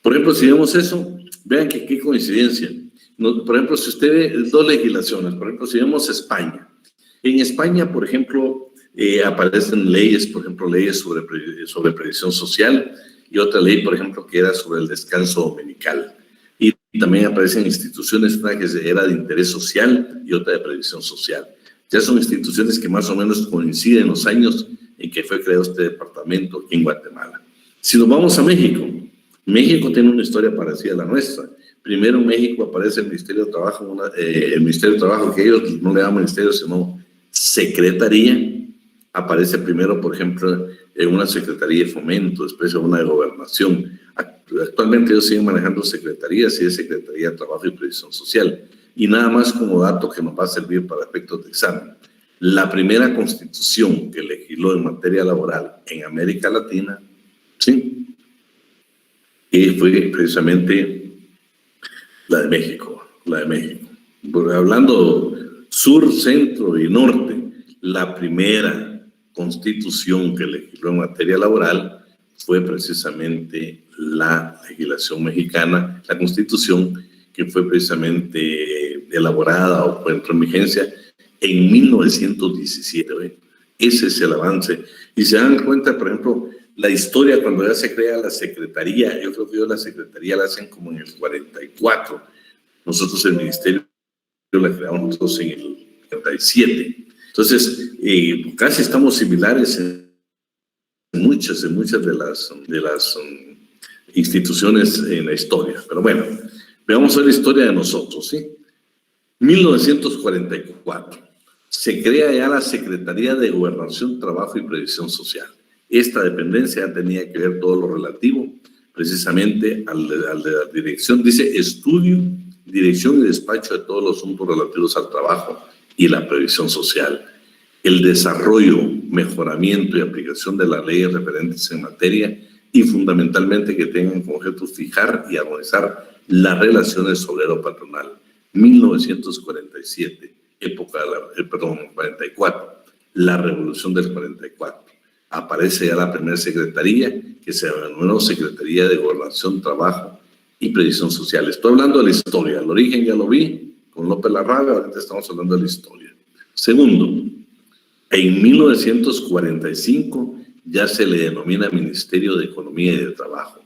Por ejemplo, si vemos eso, vean que qué coincidencia. Por ejemplo, si usted ve 2 legislaciones, por ejemplo, si vemos España. En España, por ejemplo, aparecen leyes, por ejemplo, leyes sobre previsión social y otra ley, por ejemplo, que era sobre el descanso dominical. Y también aparecen instituciones, una que era de interés social y otra de previsión social. Ya son instituciones que más o menos coinciden en los años en que fue creado este departamento aquí en Guatemala. Si nos vamos a México, México tiene una historia parecida a la nuestra. Primero en México aparece el Ministerio de Trabajo, que ellos no le llaman ministerio, sino secretaría. Aparece primero, por ejemplo, en una secretaría de fomento, después en una de gobernación. Actualmente ellos siguen manejando secretarías y es Secretaría de Trabajo y Previsión Social. Y nada más como dato que nos va a servir para efectos de examen. La primera constitución que legisló en materia laboral en América Latina, ¿sí? Fue precisamente la de México. Hablando sur, centro y norte, la primera constitución que legisló en materia laboral fue precisamente la legislación mexicana, la constitución que fue precisamente elaborada o entró en vigencia en 1917. Ese es el avance. Y se dan cuenta, por ejemplo, la historia cuando ya se crea la secretaría. Yo creo que la secretaría la hacen como en el 44. Nosotros el ministerio la creamos nosotros en el 37. Entonces, casi estamos similares en muchas de las instituciones en la historia. Pero bueno, veamos la historia de nosotros, ¿sí? 1944. Se crea ya la Secretaría de Gobernación, Trabajo y Previsión Social. Esta dependencia ya tenía que ver todo lo relativo precisamente al de la dirección. Dice estudio, dirección y despacho de todos los asuntos relativos al trabajo y la previsión social. El desarrollo, mejoramiento y aplicación de las leyes referentes en materia y fundamentalmente que tengan como objeto fijar y armonizar las relaciones obrero-patronal. 1947, 44, la revolución del 44. Aparece ya la primera secretaría, que se denominó Secretaría de Gobernación, Trabajo y Previsión Social. Estoy hablando de la historia. El origen ya lo vi con López Larrabe, ahorita estamos hablando de la historia. Segundo, en 1945 ya se le denomina Ministerio de Economía y de Trabajo.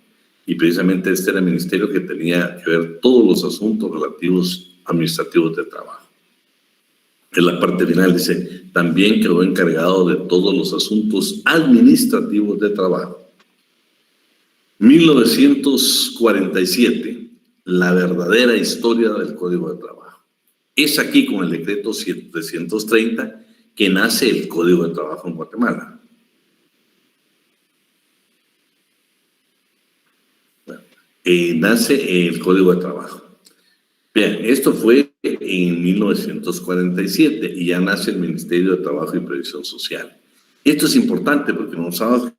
Y precisamente este era el ministerio que tenía que ver todos los asuntos relativos administrativos de trabajo. En la parte final dice, también quedó encargado de todos los asuntos administrativos de trabajo. 1947, la verdadera historia del Código de Trabajo. Es aquí con el decreto 730 que nace el Código de Trabajo en Guatemala. Nace el Código de Trabajo. Bien, esto fue en 1947 y ya nace el Ministerio de Trabajo y Previsión Social. Esto es importante porque nos damos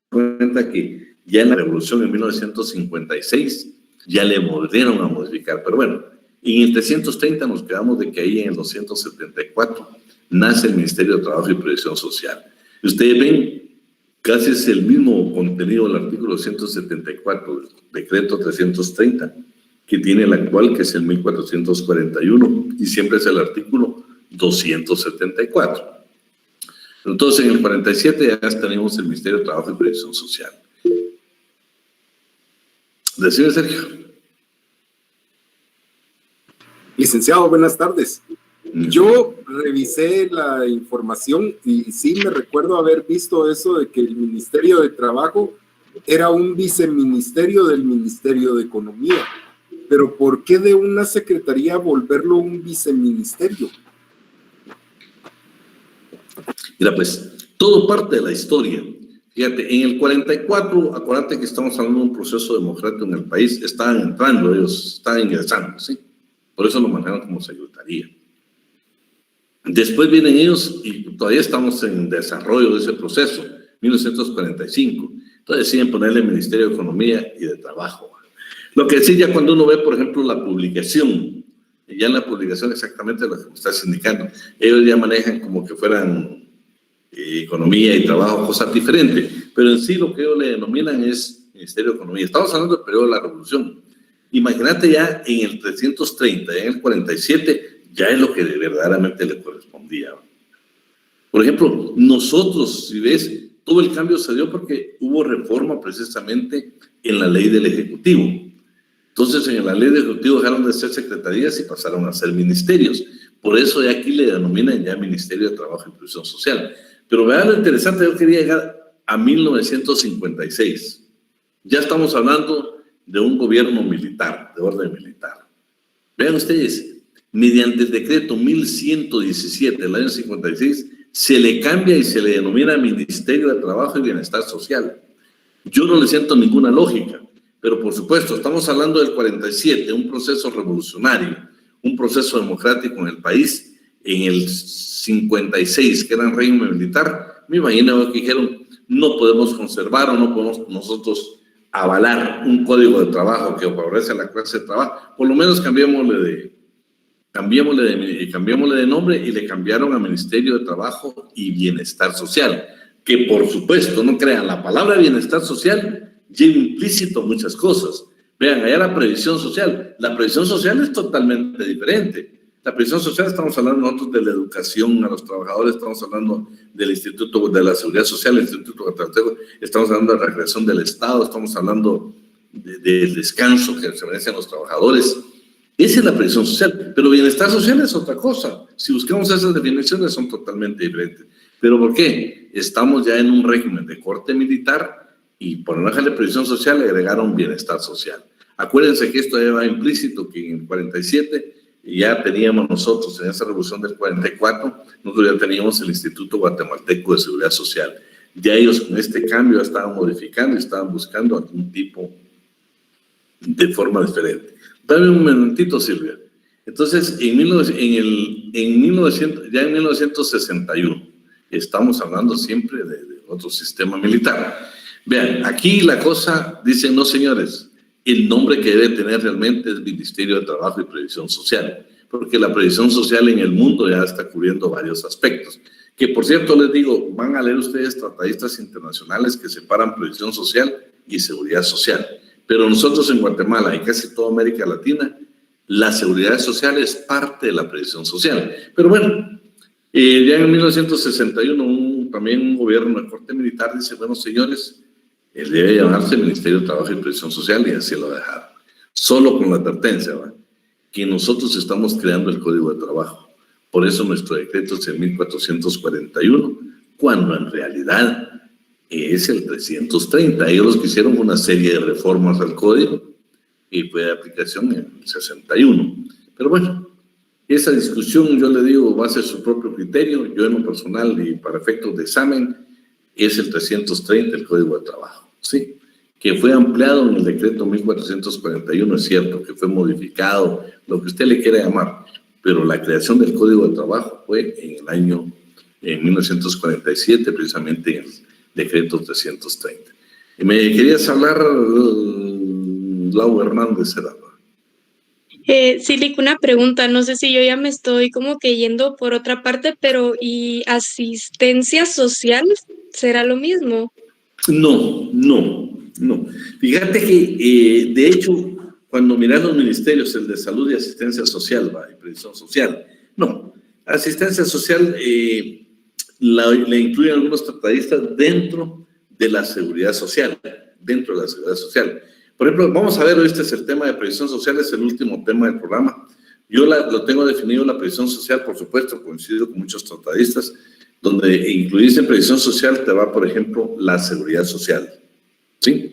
cuenta que ya en la Revolución en 1956 ya le volvieron a modificar, pero bueno, en el 330 nos quedamos de que ahí en el 274 nace el Ministerio de Trabajo y Previsión Social. Y ustedes ven, casi es el mismo contenido del artículo 174 del decreto 330 que tiene el actual, que es el 1441, y siempre es el artículo 274. Entonces, en el 47 ya tenemos el Ministerio de Trabajo y Previsión Social. Decime, Sergio. Licenciado, buenas tardes. Yo revisé la información y sí me recuerdo haber visto eso de que el Ministerio de Trabajo era un viceministerio del Ministerio de Economía. Pero ¿por qué de una secretaría volverlo un viceministerio? Mira, pues, todo parte de la historia. Fíjate, en el 44, acuérdate que estamos hablando de un proceso democrático en el país, estaban entrando, ellos estaban ingresando, ¿sí? Por eso lo manejaron como secretaría. Después vienen ellos y todavía estamos en desarrollo de ese proceso, 1945. Entonces deciden ponerle Ministerio de Economía y de Trabajo. Lo que sí, ya cuando uno ve, por ejemplo, la publicación, ya en la publicación exactamente lo que me estás indicando, ellos ya manejan como que fueran economía y trabajo, cosas diferentes, pero en sí lo que ellos le denominan es Ministerio de Economía. Estamos hablando del periodo de la Revolución. Imagínate ya en el 330, en el 47, ya es lo que verdaderamente le correspondía. Por ejemplo, nosotros, si ves, todo el cambio se dio porque hubo reforma precisamente en la ley del Ejecutivo. Entonces, en la ley del Ejecutivo dejaron de ser secretarías y pasaron a ser ministerios. Por eso ya aquí le denominan ya Ministerio de Trabajo y Previsión Social. Pero vean lo interesante, yo quería llegar a 1956. Ya estamos hablando de un gobierno militar, de orden militar. Vean ustedes, mediante el decreto 1117 del año 56, se le cambia y se le denomina Ministerio de Trabajo y Bienestar Social. Yo no le siento ninguna lógica, pero por supuesto, estamos hablando del 47, un proceso revolucionario, un proceso democrático en el país. En el 56, que era un régimen militar, me imagino que dijeron, no podemos conservar o no podemos nosotros avalar un código de trabajo que favorece a la clase de trabajo, por lo menos cambiémosle de nombre y le cambiaron a Ministerio de Trabajo y Bienestar Social, que por supuesto, no crean, la palabra bienestar social lleva implícito muchas cosas. Vean, allá la previsión social es totalmente diferente. La previsión social, estamos hablando nosotros de la educación a los trabajadores, estamos hablando del Instituto de la Seguridad Social, el Instituto de Trabajo, estamos hablando de la recreación del Estado, estamos hablando del descanso que se merecen los trabajadores. Esa es la previsión social, pero bienestar social es otra cosa. Si buscamos esas definiciones son totalmente diferentes. ¿Pero por qué? Estamos ya en un régimen de corte militar y por no dejarle previsión social le agregaron bienestar social. Acuérdense que esto ya va implícito, que en el 47 ya teníamos nosotros, en esa revolución del 44, nosotros ya teníamos el Instituto Guatemalteco de Seguridad Social. Ya ellos con este cambio estaban modificando y estaban buscando algún tipo de forma diferente. Dame un momentito, Silvia. Entonces, en 1961, estamos hablando siempre de otro sistema militar. Vean, aquí la cosa, dicen, no señores, el nombre que debe tener realmente es Ministerio de Trabajo y Previsión Social, porque la previsión social en el mundo ya está cubriendo varios aspectos. Que por cierto les digo, van a leer ustedes tratadistas internacionales que separan previsión social y seguridad social. Pero nosotros en Guatemala y casi toda América Latina, la seguridad social es parte de la previsión social. Pero bueno, ya en 1961 también un gobierno de corte militar dice, bueno señores, él debe llamarse Ministerio de Trabajo y Previsión Social y así lo dejaron. Solo con la advertencia, ¿va? Que nosotros estamos creando el Código de Trabajo. Por eso nuestro decreto es el 1441, cuando en realidad es el 330. Ellos hicieron una serie de reformas al código y fue de aplicación en el 61. Pero bueno, esa discusión, yo le digo, va a ser su propio criterio. Yo en lo personal y para efectos de examen, es el 330 el Código de Trabajo, ¿sí? Que fue ampliado en el decreto 1441, es cierto, que fue modificado, lo que usted le quiera llamar, pero la creación del Código de Trabajo fue en el año 1947, precisamente en el decreto 330. Y me querías hablar, Lau Hernández, ¿verdad? Sí, Lick, una pregunta, no sé si yo ya me estoy como que yendo por otra parte, pero ¿y asistencia social será lo mismo? No. Fíjate que, de hecho, cuando miras los ministerios, el de salud y asistencia social, y previsión social, no. Asistencia social le incluyen algunos tratadistas dentro de la seguridad social, Por ejemplo, vamos a ver, este es el tema de previsión social, es el último tema del programa. Yo lo tengo definido, la previsión social, por supuesto, coincido con muchos tratadistas, donde incluirse en previsión social te va, por ejemplo, la seguridad social, ¿sí?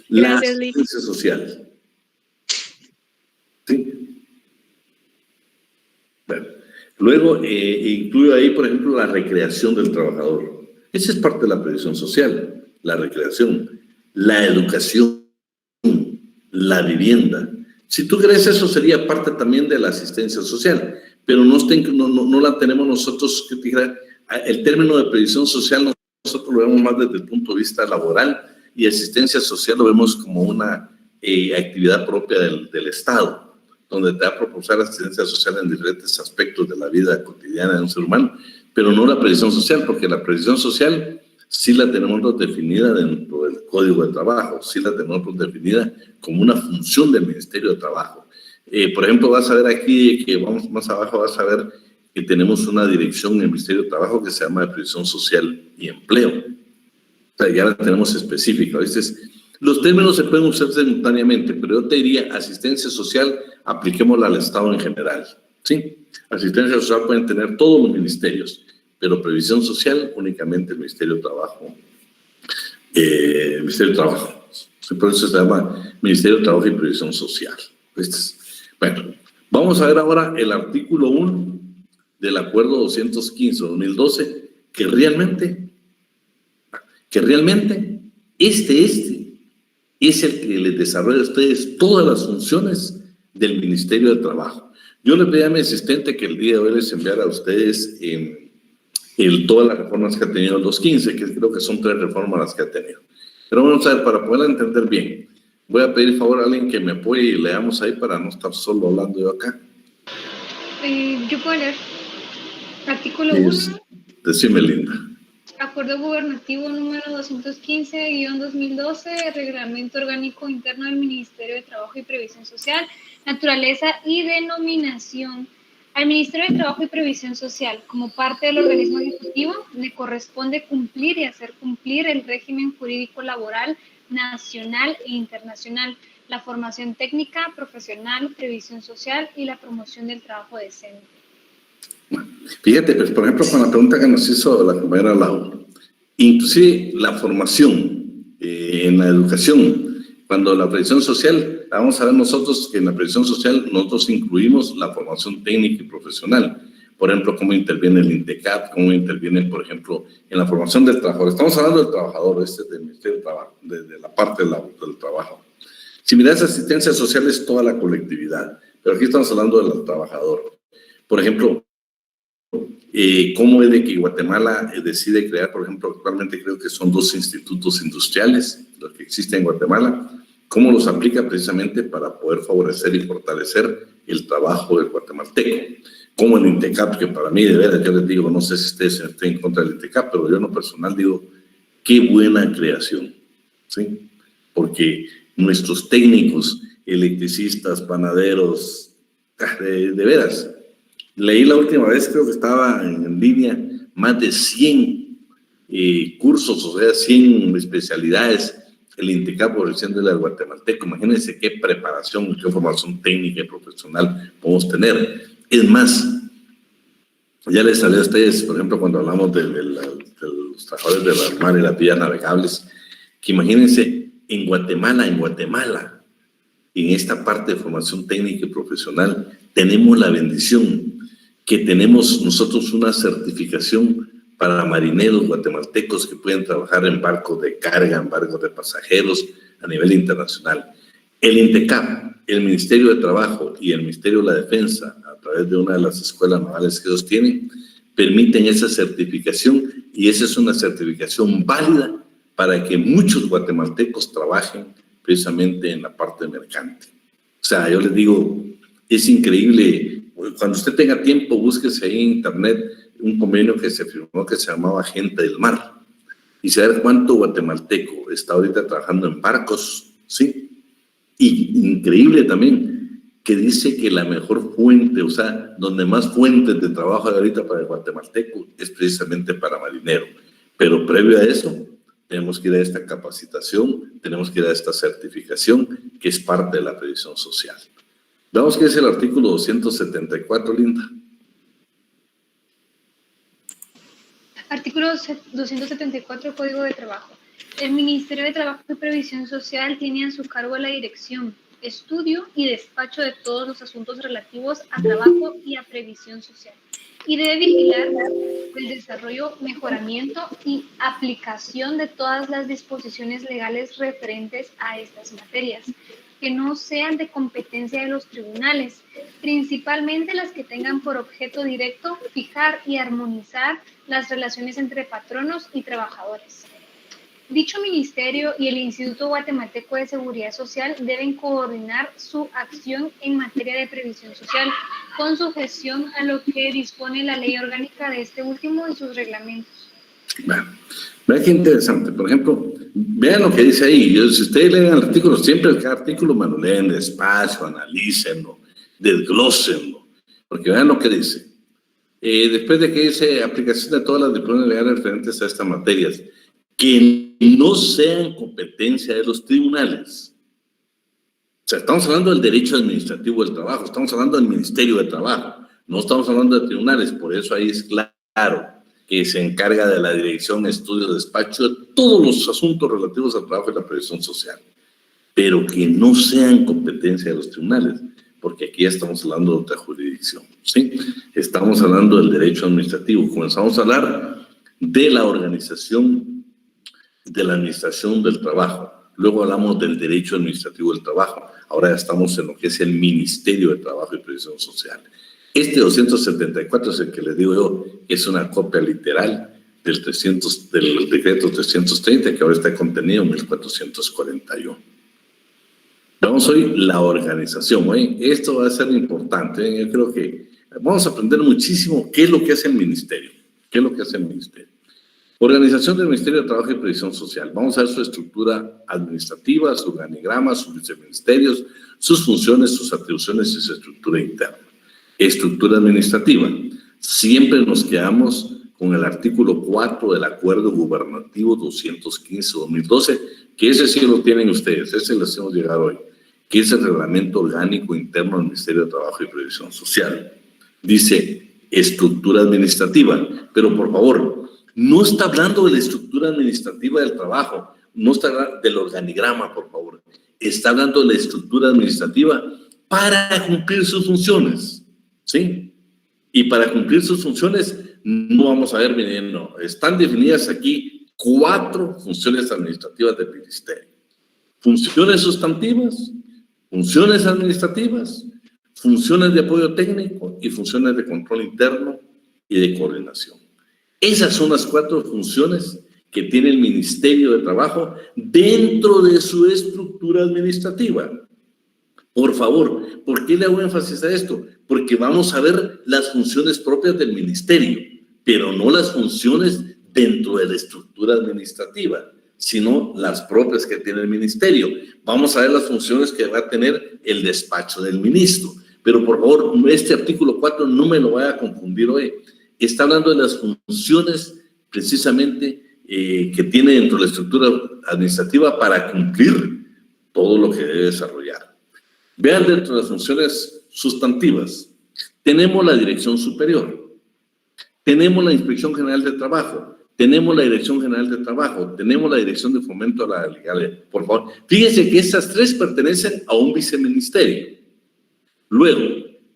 La asistencia social, ¿sí? Bueno, luego incluyo ahí, por ejemplo, la recreación del trabajador. Esa es parte de la previsión social, la recreación, la educación, la vivienda. Si tú crees eso sería parte también de la asistencia social, pero no la tenemos nosotros. El término de previsión social nosotros lo vemos más desde el punto de vista laboral y asistencia social lo vemos como una actividad propia del Estado, donde te va a proporcionar asistencia social en diferentes aspectos de la vida cotidiana de un ser humano, pero no la previsión social, porque la previsión social sí la tenemos definida dentro del Código de Trabajo, sí la tenemos definida como una función del Ministerio de Trabajo. Por ejemplo, vas a ver aquí, que vamos más abajo, vas a ver que tenemos una dirección en el Ministerio de Trabajo que se llama de Previsión Social y Empleo. O sea, ya la tenemos específica. Los términos se pueden usar simultáneamente, pero yo te diría, asistencia social, apliquémosla al Estado en general, ¿sí? Asistencia social pueden tener todos los ministerios, pero previsión social únicamente el Ministerio de Trabajo. Por eso se llama Ministerio de Trabajo y Previsión Social. Bueno, vamos a ver ahora el artículo 1 del Acuerdo 215-2012, que realmente este es el que les desarrolla a ustedes todas las funciones del Ministerio de Trabajo. Yo le pedí a mi asistente que el día de hoy les enviara a ustedes todas las reformas que ha tenido el 215, que creo que son 3 reformas las que ha tenido. Pero vamos a ver, para poder entender bien, voy a pedir favor a alguien que me apoye y leamos ahí para no estar solo hablando yo acá. Yo puedo leer. Artículo 1. Decime, Linda. Acuerdo Gubernativo número 215-2012, Reglamento Orgánico Interno del Ministerio de Trabajo y Previsión Social, naturaleza y denominación. Al Ministerio de Trabajo y Previsión Social, como parte del organismo ejecutivo, le corresponde cumplir y hacer cumplir el régimen jurídico laboral nacional e internacional, la formación técnica, profesional, previsión social y la promoción del trabajo decente. Fíjate, pues, por ejemplo, con la pregunta que nos hizo la compañera Lau, inclusive la formación en la educación, cuando la previsión social, vamos a ver nosotros que en la previsión social nosotros incluimos la formación técnica y profesional. Por ejemplo, cómo interviene el INTECAP, cómo interviene, por ejemplo, en la formación del trabajador. Estamos hablando del trabajador, del Ministerio de Trabajo, de la parte del trabajo. Si miras asistencia social es toda la colectividad, pero aquí estamos hablando del trabajador. Por ejemplo, cómo es de que Guatemala decide crear, por ejemplo, actualmente creo que son 2 institutos industriales, los que existen en Guatemala, cómo los aplica precisamente para poder favorecer y fortalecer el trabajo del guatemalteco. Como el INTECAP, que para mí, de verdad, yo les digo, no sé si ustedes estén en contra del INTECAP, pero yo en lo personal digo, qué buena creación, ¿sí? Porque nuestros técnicos, electricistas, panaderos, de veras, leí la última vez, creo que estaba en línea, más de 100 cursos, o sea, 100 especialidades, el INTECAP ofreciéndole al guatemalteco. Imagínense qué preparación, qué formación técnica y profesional podemos tener. Es más, Ya les salió a ustedes, por ejemplo, cuando hablamos de los trabajadores de la mar y las vías navegables, que imagínense, en Guatemala, en esta parte de formación técnica y profesional, tenemos la bendición que tenemos nosotros una certificación para marineros guatemaltecos que pueden trabajar en barcos de carga, en barcos de pasajeros a nivel internacional. El INTECAP, el Ministerio de Trabajo y el Ministerio de la Defensa, a través de una de las escuelas navales que ellos tienen, permiten esa certificación, y esa es una certificación válida para que muchos guatemaltecos trabajen precisamente en la parte mercante. O sea, yo les digo, es increíble. Cuando usted tenga tiempo, búsquese ahí en internet un convenio que se firmó que se llamaba Gente del Mar, y saber cuánto guatemalteco está ahorita trabajando en barcos, ¿sí? Y increíble también que dice que la mejor fuente, o sea, donde más fuentes de trabajo hay ahorita para el guatemalteco es precisamente para marinero. Pero previo a eso, tenemos que ir a esta capacitación, tenemos que ir a esta certificación que es parte de la previsión social. Veamos qué es el artículo 274, Linda. Artículo 274, Código de Trabajo. El Ministerio de Trabajo y Previsión Social tiene a su cargo la dirección, estudio y despacho de todos los asuntos relativos a trabajo y a previsión social, y debe vigilar el desarrollo, mejoramiento y aplicación de todas las disposiciones legales referentes a estas materias, que no sean de competencia de los tribunales, principalmente las que tengan por objeto directo fijar y armonizar las relaciones entre patronos y trabajadores. Dicho ministerio y el Instituto Guatemalteco de Seguridad Social deben coordinar su acción en materia de previsión social con sujeción a lo que dispone la ley orgánica de este último y sus reglamentos. Bueno, vean qué interesante. Por ejemplo, vean lo que dice ahí. Si ustedes leen el artículo, siempre cada artículo me lo leen despacio, analícenlo, desglósenlo, porque vean lo que dice. Después de que dice aplicación de todas las disposiciones legales referentes a estas materias, que no sean competencia de los tribunales. O sea, estamos hablando del derecho administrativo del trabajo, estamos hablando del Ministerio de Trabajo, no estamos hablando de tribunales. Por eso ahí es claro que se encarga de la dirección, estudio, despacho de todos los asuntos relativos al trabajo y la previsión social, pero que no sean competencia de los tribunales, porque aquí ya estamos hablando de otra jurisdicción, ¿sí? Estamos hablando del derecho administrativo. Comenzamos a hablar de la organización de la administración del trabajo, luego hablamos del derecho administrativo del trabajo, ahora ya estamos en lo que es el Ministerio de Trabajo y Previsión Social. Este 274 es el que les digo yo, que es una copia literal del decreto 330, que ahora está contenido en 1441. Vamos hoy la organización, ¿eh? Esto va a ser importante, ¿eh? Yo creo que vamos a aprender muchísimo qué es lo que hace el ministerio, Organización del Ministerio de Trabajo y Previsión Social. Vamos a ver su estructura administrativa, su organigrama, sus viceministerios, sus funciones, sus atribuciones y su estructura interna. Estructura administrativa. Siempre nos quedamos con el artículo 4 del Acuerdo Gubernativo 215-2012, que ese sí lo tienen ustedes, ese les hemos llegado hoy, que es el Reglamento Orgánico Interno del Ministerio de Trabajo y Previsión Social. Dice estructura administrativa, pero por favor, no está hablando de la estructura administrativa del trabajo, no está hablando del organigrama, por favor. Está hablando de la estructura administrativa para cumplir sus funciones, ¿sí? Y para cumplir sus funciones, no vamos a ver, miren, no, están definidas aquí 4 funciones administrativas del ministerio. Funciones sustantivas, funciones administrativas, funciones de apoyo técnico y funciones de control interno y de coordinación. Esas son las 4 funciones que tiene el Ministerio de Trabajo dentro de su estructura administrativa. Por favor, ¿por qué le hago énfasis a esto? Porque vamos a ver las funciones propias del ministerio, pero no las funciones dentro de la estructura administrativa, sino las propias que tiene el ministerio. Vamos a ver las funciones que va a tener el despacho del ministro. Pero por favor, este artículo 4 no me lo vaya a confundir hoy. Está hablando de las funciones precisamente que tiene dentro de la estructura administrativa para cumplir todo lo que debe desarrollar. Vean, dentro de las funciones sustantivas, tenemos la dirección superior. tenemos la Inspección General de Trabajo, tenemos la Dirección General de Trabajo, tenemos la Dirección de Fomento a la Legalidad. Por favor, fíjense que estas tres pertenecen a un viceministerio. Luego,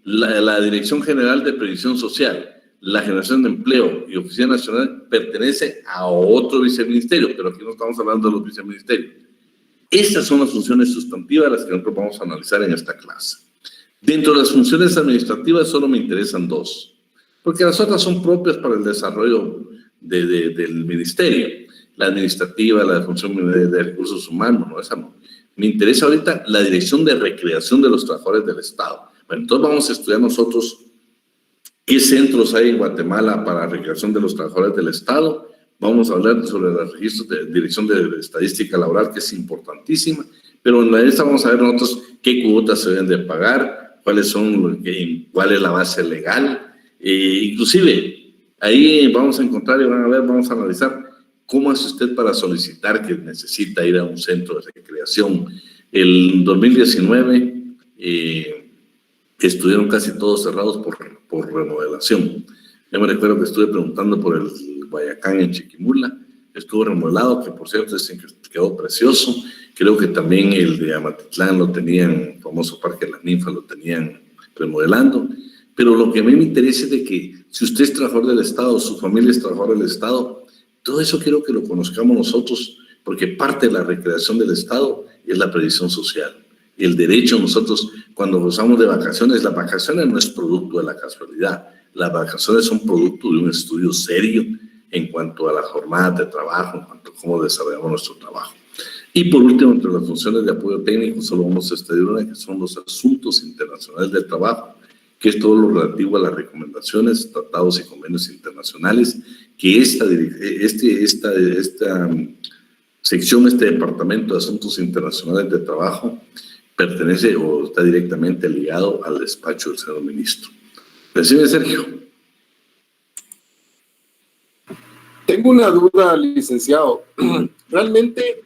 la Dirección General de Previsión Social, la Generación de Empleo y Oficina Nacional pertenece a otro viceministerio, pero aquí no estamos hablando de los viceministerios. Estas son las funciones sustantivas las que nosotros vamos a analizar en esta clase. Dentro de las funciones administrativas solo me interesan dos, porque las otras son propias para el desarrollo del ministerio. La administrativa, la función de recursos humanos, no, esa no. Me interesa ahorita la dirección de recreación de los trabajadores del Estado. Bueno, entonces vamos a estudiar nosotros qué centros hay en Guatemala para recreación de los trabajadores del Estado. Vamos a hablar sobre los registros de dirección de estadística laboral, que es importantísima, pero en esta vamos a ver nosotros qué cuotas se deben de pagar, cuál es la base legal, inclusive ahí vamos a encontrar y van a ver, vamos a analizar cómo hace usted para solicitar que necesita ir a un centro de recreación. El 2019 estuvieron casi todos cerrados por remodelación. Yo me recuerdo que estuve preguntando por el Guayacán en Chiquimula, estuvo remodelado, que por cierto dicen que quedó precioso. Creo que también el de Amatitlán lo tenían, el famoso Parque de las Ninfas lo tenían remodelando. Pero lo que a mí me interesa es de que si usted es trabajador del Estado, su familia es trabajador del Estado, todo eso quiero que lo conozcamos nosotros, porque parte de la recreación del Estado es la previsión social. Y el derecho, nosotros cuando gozamos de vacaciones, las vacaciones no es producto de la casualidad, las vacaciones son producto de un estudio serio en cuanto a la jornada de trabajo, en cuanto a cómo desarrollamos nuestro trabajo. Y por último, entre las funciones de apoyo técnico, solo vamos a estudiar una que son los asuntos internacionales del trabajo, que es todo lo relativo a las recomendaciones, tratados y convenios internacionales, que esta sección, este departamento de asuntos internacionales de trabajo, pertenece o está directamente ligado al despacho del señor ministro. Decime, Sergio. Tengo una duda, licenciado. Realmente,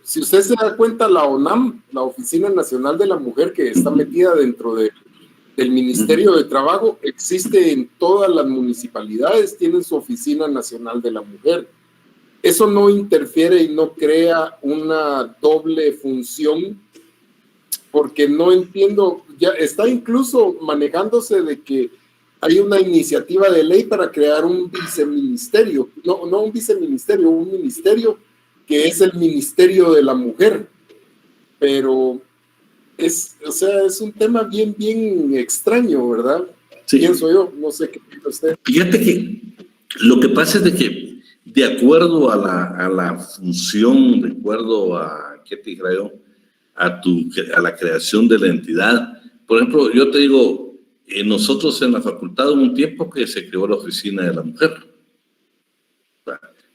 si usted se da cuenta, la ONAM, la Oficina Nacional de la Mujer, que está metida dentro del Ministerio de Trabajo, existe en todas las municipalidades, tienen su Oficina Nacional de la Mujer. Eso no interfiere y no crea una doble función, porque no entiendo, ya está incluso manejándose de que hay una iniciativa de ley para crear un viceministerio, no un viceministerio, un ministerio que es el Ministerio de la Mujer, pero es un tema bien extraño, ¿verdad? Sí. Pienso yo, no sé qué piensa usted. Fíjate que lo que pasa es de que de acuerdo a la función, de acuerdo a, ¿qué te dijera yo? A la creación de la entidad. Por ejemplo, yo te digo, nosotros en la facultad hubo un tiempo que se creó la Oficina de la Mujer,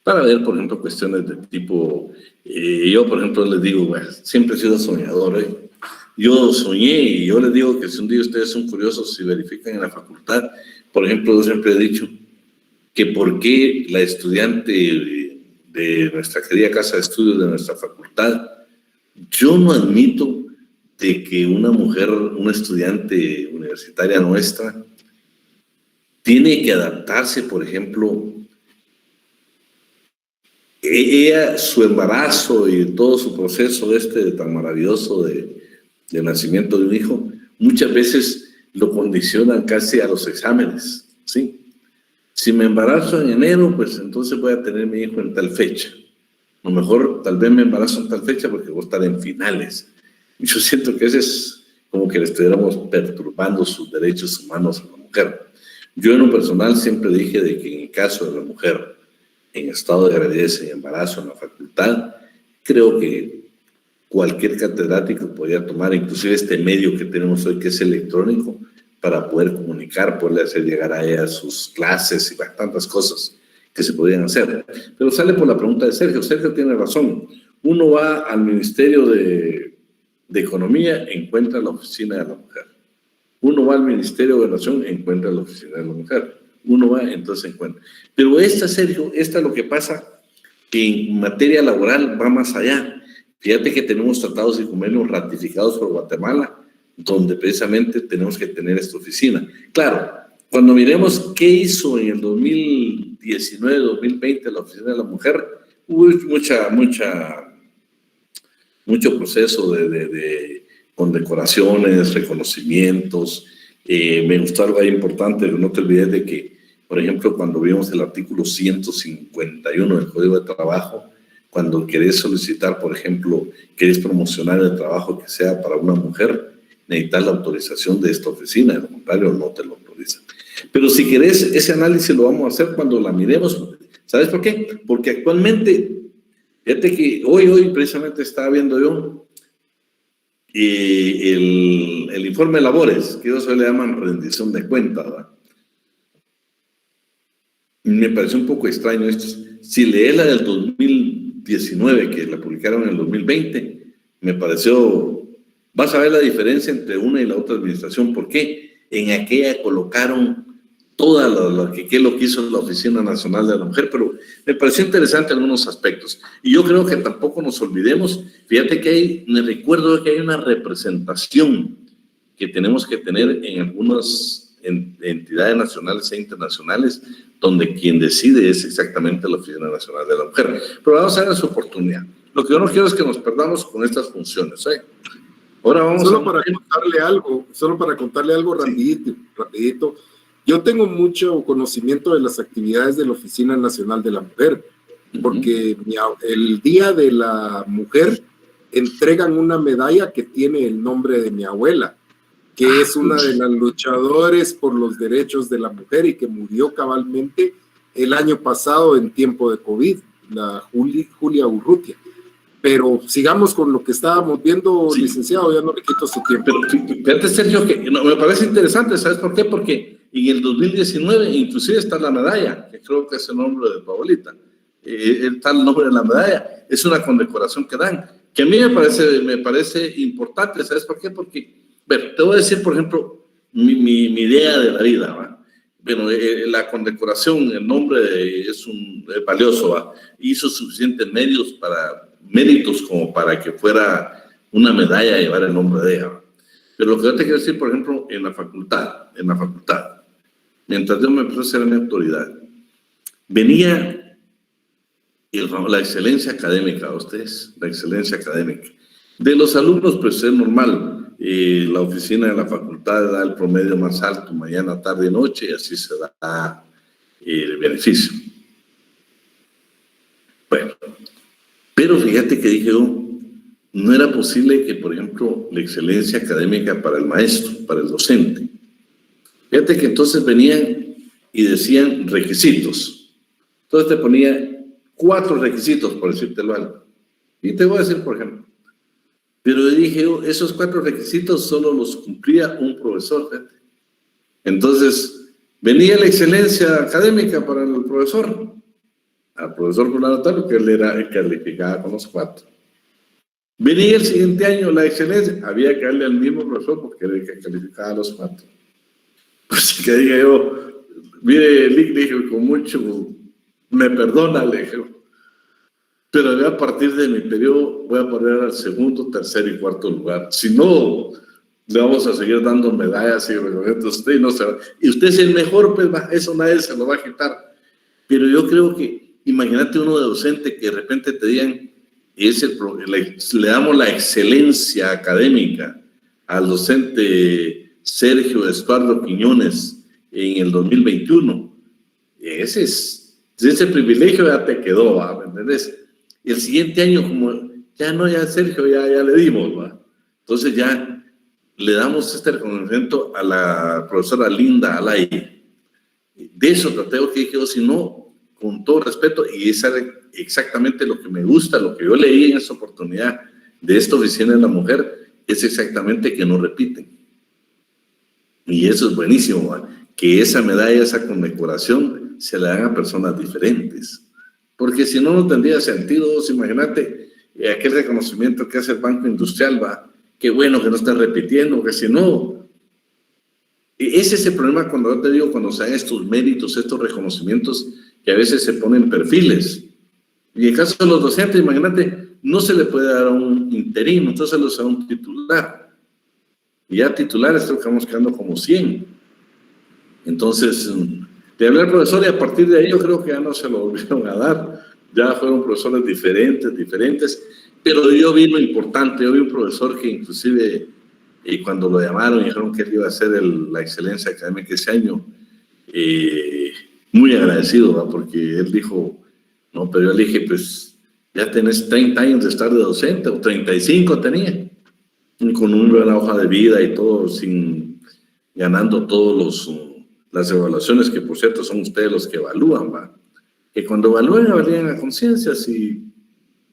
para ver, por ejemplo, cuestiones de tipo, yo, por ejemplo, les digo, bueno, siempre he sido soñador, yo soñé y yo les digo que si un día ustedes son curiosos, si verifican en la facultad, por ejemplo, yo siempre he dicho que por qué la estudiante de nuestra querida casa de estudios de nuestra facultad, yo no admito de que una mujer, una estudiante universitaria nuestra, tiene que adaptarse, por ejemplo, ella, su embarazo y todo su proceso tan maravilloso de nacimiento de un hijo, muchas veces lo condicionan casi a los exámenes, ¿sí? Si me embarazo en enero, pues entonces voy a tener mi hijo en tal fecha. A lo mejor tal vez me embarazo en tal fecha porque voy a estar en finales. Y yo siento que ese es como que le estuviéramos perturbando sus derechos humanos a la mujer. Yo en lo personal siempre dije de que en el caso de la mujer en estado de gravidez y embarazo en la facultad, creo que cualquier catedrático podría tomar, inclusive este medio que tenemos hoy que es electrónico, para poder comunicar, poderle hacer llegar a ella sus clases y tantas cosas que se podrían hacer. Pero sale por la pregunta de Sergio. Sergio tiene razón. Uno va al Ministerio de Economía, encuentra la Oficina de la Mujer. Uno va al Ministerio de Gobernación, encuentra la Oficina de la Mujer. Uno va, entonces encuentra. Pero Sergio, lo que pasa, que en materia laboral va más allá. Fíjate que tenemos tratados y convenios ratificados por Guatemala, donde precisamente tenemos que tener esta oficina. Claro, cuando miremos qué hizo en el 2019, 2020 la Oficina de la Mujer, hubo mucho proceso de condecoraciones, reconocimientos. Me gustó algo ahí importante, no te olvides de que, por ejemplo, cuando vimos el artículo 151 del Código de Trabajo, cuando querés solicitar, por ejemplo, querés promocionar el trabajo que sea para una mujer, necesitas la autorización de esta oficina, de lo contrario no te lo autorizan. Pero si querés, ese análisis lo vamos a hacer cuando la miremos. ¿Sabes por qué? Porque actualmente, fíjate que hoy precisamente estaba viendo yo el informe de labores, que ellos le llaman rendición de cuentas, ¿verdad? Me pareció un poco extraño esto. Si lees la del 2019, que la publicaron en el 2020, me pareció, vas a ver la diferencia entre una y la otra administración. ¿Por qué? En aquella colocaron toda lo que hizo la Oficina Nacional de la Mujer, pero me pareció interesante algunos aspectos. Y yo creo que tampoco nos olvidemos, fíjate que me recuerdo que hay una representación que tenemos que tener en algunas entidades nacionales e internacionales, donde quien decide es exactamente la Oficina Nacional de la Mujer. Pero vamos a ver su oportunidad. Lo que yo no quiero es que nos perdamos con estas funciones, ¿eh? Ahora vamos solo para contarle algo rapidito. Yo tengo mucho conocimiento de las actividades de la Oficina Nacional de la Mujer, porque el Día de la Mujer entregan una medalla que tiene el nombre de mi abuela, que es una de las luchadoras por los derechos de la mujer y que murió cabalmente el año pasado en tiempo de COVID, la Julia Urrutia. Pero sigamos con lo que estábamos viendo, sí. Licenciado, ya no le quito su tiempo. Pero fíjate, Sergio, que me parece interesante, ¿sabes por qué? Porque en el 2019 inclusive está la medalla, que creo que es el nombre de tu abuelita, está el nombre de la medalla, es una condecoración que dan, que a mí me parece importante, ¿sabes por qué? Porque, bueno, te voy a decir, por ejemplo, mi idea de la vida, ¿va? Bueno, la condecoración, el nombre es valioso, ¿va? Hizo suficientes méritos como para que fuera una medalla a llevar el nombre de ella, ¿va? Pero lo que yo te quiero decir, por ejemplo, en la facultad, mientras yo me empecé a ser mi autoridad, venía la excelencia académica a ustedes, la excelencia académica. De los alumnos, pues es normal, la oficina de la facultad da el promedio más alto mañana, tarde y noche, y así se da el beneficio. Bueno, pero fíjate que dije yo, no era posible que, por ejemplo, la excelencia académica para el maestro, para el docente. Fíjate que entonces venían y decían requisitos. Entonces te ponía 4 requisitos, por decírtelo algo. Y te voy a decir, por ejemplo, pero dije yo, esos 4 requisitos solo los cumplía un profesor. Fíjate. Entonces, venía la excelencia académica para el profesor, al profesor Fulano, que él era el que calificaba con los 4. Venía el siguiente año la excelencia, había que darle al mismo profesor porque era el que calificaba a los 4. Pues que diga yo, mire, le dije, con mucho, me perdona, le dije, pero a partir de mi periodo voy a poner al segundo, tercer y cuarto lugar. Si no, le vamos a seguir dando medallas y reconocimientos a usted y no se va. Y usted es el mejor, pues eso nadie se lo va a quitar. Pero yo creo que, imagínate uno de docente que de repente te digan, le damos la excelencia académica al docente Sergio Estuardo Quiñones en el 2021. Ese privilegio ya te quedó, ¿va? ¿Me entendés? Y el siguiente año, como ya Sergio, ya le dimos, ¿va? Entonces ya le damos este reconocimiento a la profesora Linda Alay. De eso traté que dije, si no, con todo respeto, y es exactamente lo que me gusta, lo que yo leí en esa oportunidad de esta Oficina de la Mujer, es exactamente que no repiten. Y eso es buenísimo, ¿va? Que esa medalla, esa condecoración, se la dan a personas diferentes. Porque si no, no tendría sentido. Imagínate aquel reconocimiento que hace el Banco Industrial, ¿va? Qué bueno que no está repitiendo, que si no... Ese es el problema cuando yo te digo, cuando se dan estos méritos, estos reconocimientos, que a veces se ponen perfiles. Y en el caso de los docentes, imagínate, no se le puede dar a un interino, entonces se lo da a un titular. Y ya titulares creo que vamos quedando como 100. Entonces, le hablé al profesor y a partir de ahí yo creo que ya no se lo volvieron a dar. Ya fueron profesores diferentes, pero yo vi lo importante. Yo vi un profesor que inclusive cuando lo llamaron y dijeron que él iba a hacer la excelencia académica ese año, muy agradecido, ¿verdad? Porque él dijo, no, pero yo le dije, pues ya tenés 30 años de estar de docente, o 35 tenía, y con una buena hoja de vida y todo, ganando todas las evaluaciones, que por cierto son ustedes los que evalúan, ¿va? Que cuando evalúan a conciencia, si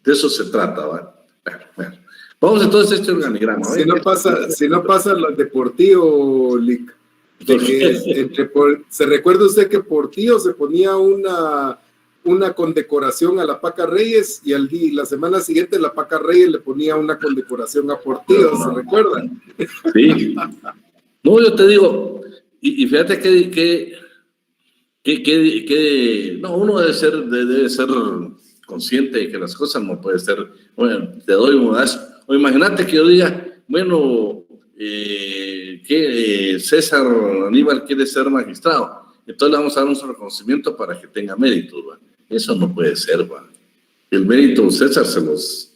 de eso se trata, ¿va? Bueno. Vamos entonces a este organigrama. Si no pasa lo de Portillo, Lic, ¿se recuerda usted que Portillo se ponía una condecoración a la Paca Reyes y la semana siguiente la Paca Reyes le ponía una condecoración a Portillo? ¿Se recuerdan? Sí. No, yo te digo, y fíjate que no, uno debe ser consciente de que las cosas no pueden ser, bueno, te doy un modazo. O imagínate que yo diga, bueno, que César Aníbal quiere ser magistrado, entonces le vamos a dar un reconocimiento para que tenga méritos, ¿va? Eso no puede ser, ¿va? El mérito César se los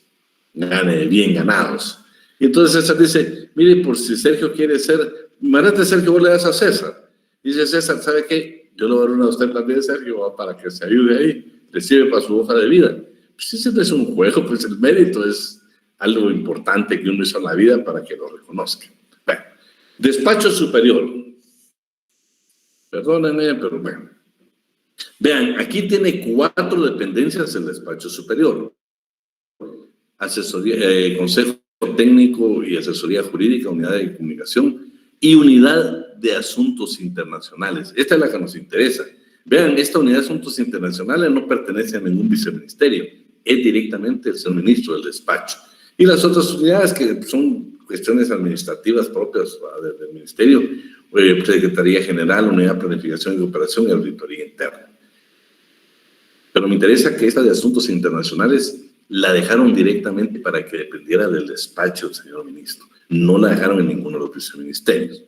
gane bien ganados. Y entonces César dice, mire, por si Sergio quiere ser, imagínate Sergio, vos le das a César. Dice César, ¿sabe qué? Yo le voy a dar una a usted también, Sergio, ¿va? Para que se ayude ahí, le sirve para su hoja de vida. Pues ese no es un juego, pues el mérito es algo importante que uno hizo en la vida para que lo reconozca. Bueno, despacho superior. Perdónenme, pero bueno. Vean, aquí tiene 4 dependencias el despacho superior. Asesoría, Consejo Técnico y Asesoría Jurídica, Unidad de Comunicación y Unidad de Asuntos Internacionales. Esta es la que nos interesa. Vean, esta Unidad de Asuntos Internacionales no pertenece a ningún viceministerio, es directamente el señor ministro del despacho. Y las otras unidades que son cuestiones administrativas propias del ministerio, Secretaría General, Unidad de Planificación y Cooperación y Auditoría Interna. Pero me interesa que esta de Asuntos Internacionales la dejaron directamente para que dependiera del despacho del señor ministro. No la dejaron en ninguno de los viceministerios.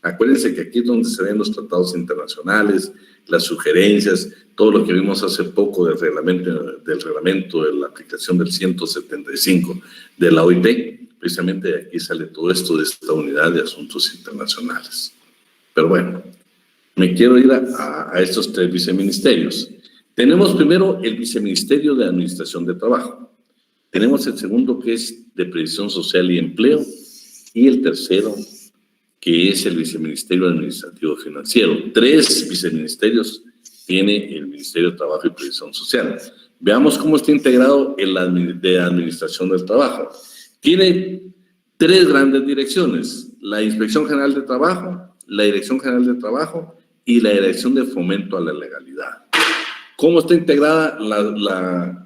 Acuérdense que aquí es donde se ven los tratados internacionales, las sugerencias, todo lo que vimos hace poco del reglamento de la aplicación del 175 de la OIT. Precisamente de aquí sale todo esto de esta unidad de asuntos internacionales. Pero bueno, me quiero ir a estos 3 viceministerios. Tenemos primero el viceministerio de Administración de Trabajo. Tenemos el segundo, que es de Previsión Social y Empleo, y el tercero, que es el viceministerio administrativo financiero. 3 viceministerios tiene el Ministerio de Trabajo y Previsión Social. Veamos cómo está integrado el de Administración del Trabajo. Tiene 3 grandes direcciones: la Inspección General de Trabajo, la Dirección General de Trabajo y la Dirección de Fomento a la Legalidad. ¿Cómo está integrada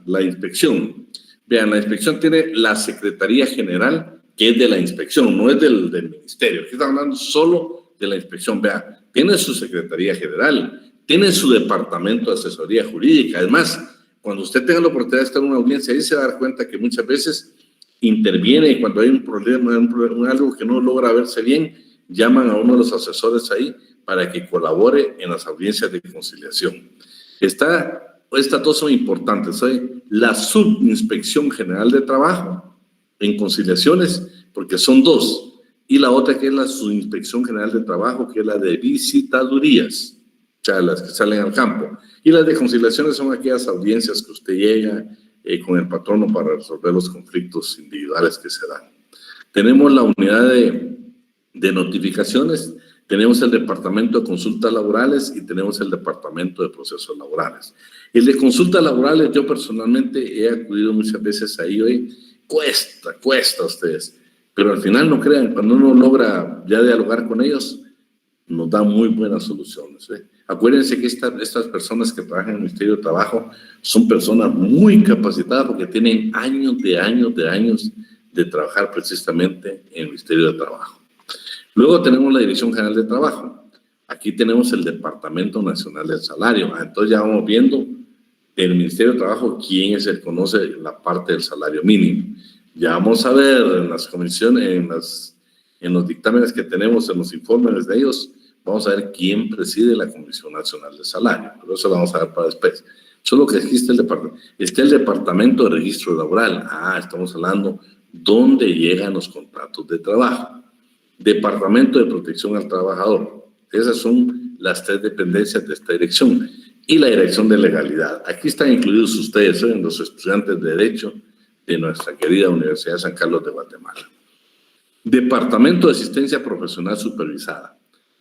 la inspección? Vean, la inspección tiene la Secretaría General, que es de la inspección, no es del ministerio. Aquí estamos hablando solo de la inspección. Vean, tiene su Secretaría General, tiene su Departamento de Asesoría Jurídica. Además, cuando usted tenga la oportunidad de estar en una audiencia, ahí se va a dar cuenta que muchas veces interviene cuando hay un problema, algo que no logra verse bien, llaman a uno de los asesores ahí para que colabore en las audiencias de conciliación. Estas 2 son importantes, ¿eh? La Subinspección General de Trabajo en conciliaciones, porque son 2, y la otra que es la Subinspección General de Trabajo, que es la de visitadurías, o sea, las que salen al campo. Y las de conciliaciones son aquellas audiencias que usted llega con el patrono para resolver los conflictos individuales que se dan. Tenemos la unidad de notificaciones, tenemos el Departamento de Consultas Laborales y tenemos el Departamento de Procesos Laborales. El de Consultas Laborales, yo personalmente he acudido muchas veces ahí, hoy cuesta a ustedes, pero al final no crean, cuando uno logra ya dialogar con ellos, nos da muy buenas soluciones, ¿eh? Acuérdense que estas personas que trabajan en el Ministerio de Trabajo son personas muy capacitadas porque tienen años de trabajar precisamente en el Ministerio de Trabajo. Luego tenemos la Dirección General de Trabajo. Aquí tenemos el Departamento Nacional del Salario. Entonces ya vamos viendo el Ministerio de Trabajo quién es el que conoce la parte del salario mínimo. Ya vamos a ver en las comisiones, en los dictámenes que tenemos, en los informes de ellos, Vamos a ver quién preside la Comisión Nacional de Salario, pero eso lo vamos a ver para después. Solo que aquí está el departamento. Está el Departamento de Registro Laboral. Estamos hablando dónde llegan los contratos de trabajo. Departamento de Protección al Trabajador. Esas son las 3 dependencias de esta dirección. Y la Dirección de Legalidad. Aquí están incluidos ustedes, los estudiantes de Derecho de nuestra querida Universidad de San Carlos de Guatemala. Departamento de Asistencia Profesional Supervisada.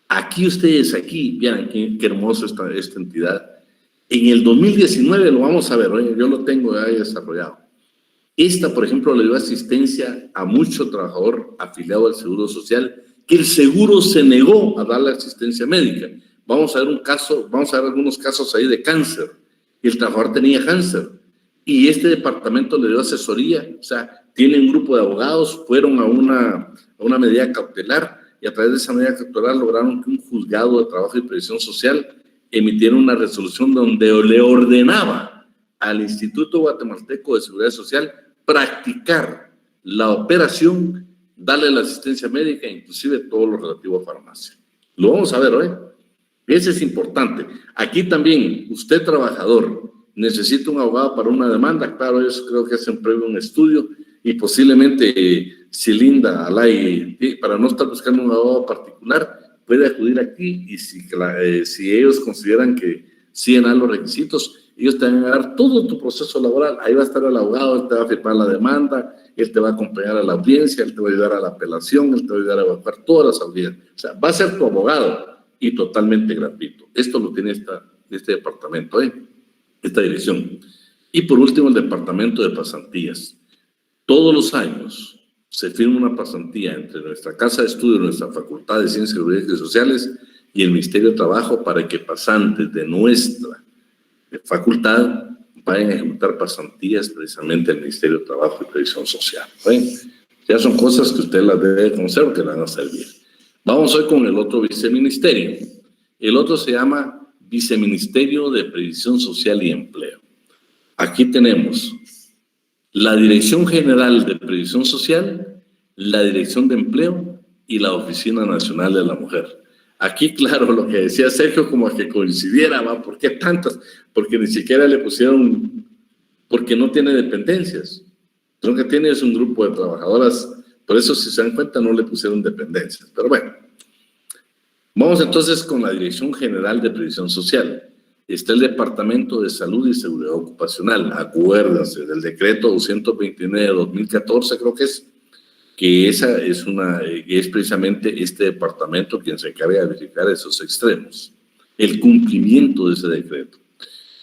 Aquí ustedes, vean qué hermoso esta entidad. En el 2019 lo vamos a ver, yo lo tengo ahí desarrollado. Esta, por ejemplo, le dio asistencia a mucho trabajador afiliado al Seguro Social, que el seguro se negó a darle asistencia médica. Vamos a ver algunos casos ahí de cáncer. El trabajador tenía cáncer y este departamento le dio asesoría, o sea, tiene un grupo de abogados, fueron a una medida cautelar y a través de esa medida cautelar lograron que un juzgado de trabajo y previsión social emitiera una resolución donde le ordenaba al Instituto Guatemalteco de Seguridad Social practicar la operación, darle la asistencia médica, inclusive todo lo relativo a farmacia. Lo vamos a ver hoy. Ese es importante. Aquí también, usted trabajador, necesita un abogado para una demanda. Claro, ellos creo que hacen previo un estudio y posiblemente si Linda, Alay, para no estar buscando un abogado particular, puede acudir aquí y si ellos consideran que sí llenan los requisitos, ellos te van a dar todo tu proceso laboral. Ahí va a estar el abogado, él te va a firmar la demanda, él te va a acompañar a la audiencia, él te va a ayudar a la apelación, él te va a ayudar a evacuar todas las audiencias. O sea, va a ser tu abogado y totalmente gratuito. Esto lo tiene este departamento, esta dirección. Y por último, el departamento de pasantías. Todos los años se firma una pasantía entre nuestra Casa de Estudio, nuestra Facultad de Ciencias Jurídicas y Sociales y el Ministerio de Trabajo para que pasantes de nuestra facultad vayan a ejecutar pasantías precisamente al Ministerio de Trabajo y Previsión Social. Ya son cosas que usted las debe conocer porque las van a hacer bien. Vamos hoy con el otro viceministerio. El otro se llama Viceministerio de Previsión Social y Empleo. Aquí tenemos la Dirección General de Previsión Social, la Dirección de Empleo y la Oficina Nacional de la Mujer. Aquí, claro, lo que decía Sergio, como que coincidiera, ¿va? ¿Por qué tantas? Porque ni siquiera le pusieron, porque no tiene dependencias. Lo que tiene es un grupo de trabajadoras, por eso si se dan cuenta no le pusieron dependencias. Pero bueno, vamos entonces con la Dirección General de Previsión Social. Está el Departamento de Salud y Seguridad Ocupacional. Acuérdense del decreto 229 de 2014, creo que es, que esa es precisamente este departamento quien se encarga de verificar esos extremos, el cumplimiento de ese decreto.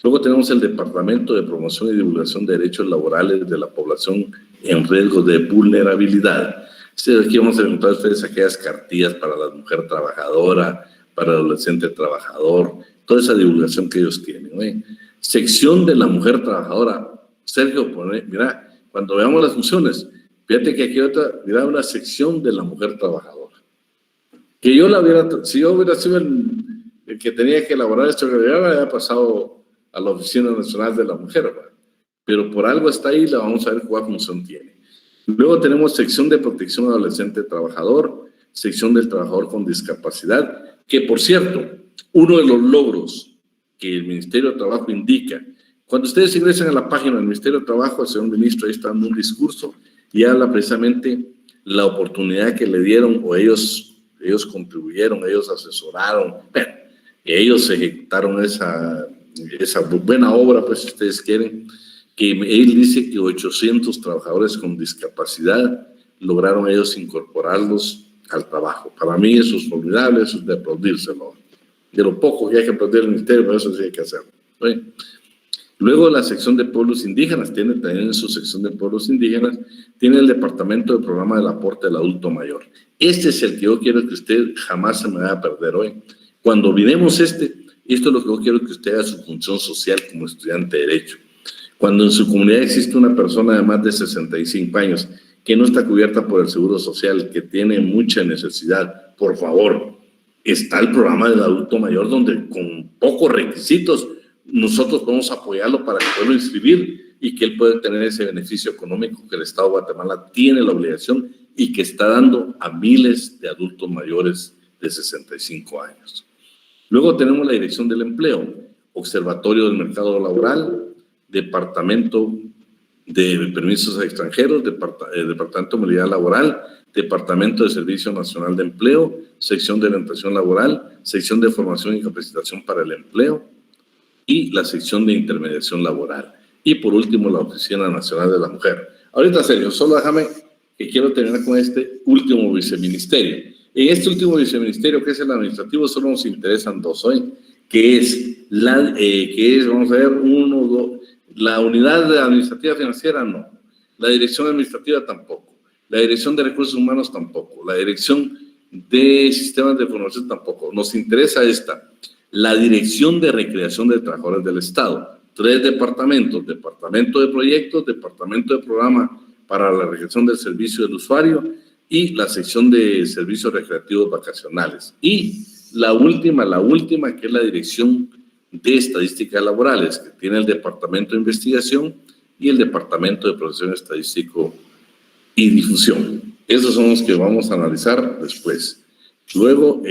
Luego tenemos el Departamento de Promoción y Divulgación de Derechos Laborales de la Población en Riesgo de Vulnerabilidad. Aquí vamos a encontrar ustedes aquellas cartillas para la mujer trabajadora, para el adolescente trabajador, toda esa divulgación que ellos tienen. Sección de la mujer trabajadora. Sergio, mira, cuando veamos las funciones, fíjate que aquí mira, una sección de la mujer trabajadora. Que yo si yo hubiera sido el que tenía que elaborar esto, ya me había pasado a la Oficina Nacional de la Mujer, ¿verdad? Pero por algo está ahí, la vamos a ver cuál función tiene. Luego tenemos sección de protección adolescente trabajador, sección del trabajador con discapacidad, que por cierto, uno de los logros que el Ministerio de Trabajo indica, cuando ustedes ingresan a la página del Ministerio de Trabajo, el señor ministro ahí está dando un discurso y habla precisamente la oportunidad que le dieron, o ellos contribuyeron, ellos asesoraron, bueno, ellos ejecutaron esa buena obra, pues si ustedes quieren, que él dice que 800 trabajadores con discapacidad lograron ellos incorporarlos al trabajo. Para mí eso es formidable, eso es de aplaudírselo. De lo poco que hay que aplaudir al ministerio, pero eso sí hay que hacerlo. Luego la sección de pueblos indígenas, tiene también en su sección de pueblos indígenas, tiene el Departamento de Programa del Aporte del Adulto Mayor. Este es el que yo quiero que usted jamás se me vaya a perder hoy. Cuando olvidemos esto es lo que yo quiero que usted haga su función social como estudiante de Derecho. Cuando en su comunidad existe una persona de más de 65 años que no está cubierta por el Seguro Social, que tiene mucha necesidad, por favor, está el programa del adulto mayor donde con pocos requisitos nosotros podemos apoyarlo para poderlo inscribir y que él pueda tener ese beneficio económico que el Estado de Guatemala tiene la obligación y que está dando a miles de adultos mayores de 65 años. Luego tenemos la Dirección del Empleo, Observatorio del Mercado Laboral, Departamento de Permisos a Extranjeros, Departamento de Movilidad Laboral, Departamento de Servicio Nacional de Empleo, Sección de Orientación Laboral, Sección de Formación y Capacitación para el Empleo y la Sección de Intermediación Laboral. Y por último, la Oficina Nacional de la Mujer. Ahorita, Sergio, solo déjame que quiero terminar con este último viceministerio. En este último viceministerio, que es el administrativo, solo nos interesan dos hoy, que es, vamos a ver, la unidad administrativa financiera, no. La dirección administrativa tampoco. La dirección de recursos humanos tampoco. La dirección de sistemas de información tampoco. Nos interesa esta, la dirección de recreación de trabajadores del Estado. 3 departamentos, departamento de proyectos, departamento de programa para la recreación del servicio del usuario y la sección de servicios recreativos vacacionales. Y la última, que es la dirección de estadísticas laborales, que tiene el departamento de investigación y el departamento de profesión estadístico y difusión. Esos son los que vamos a analizar después. Luego,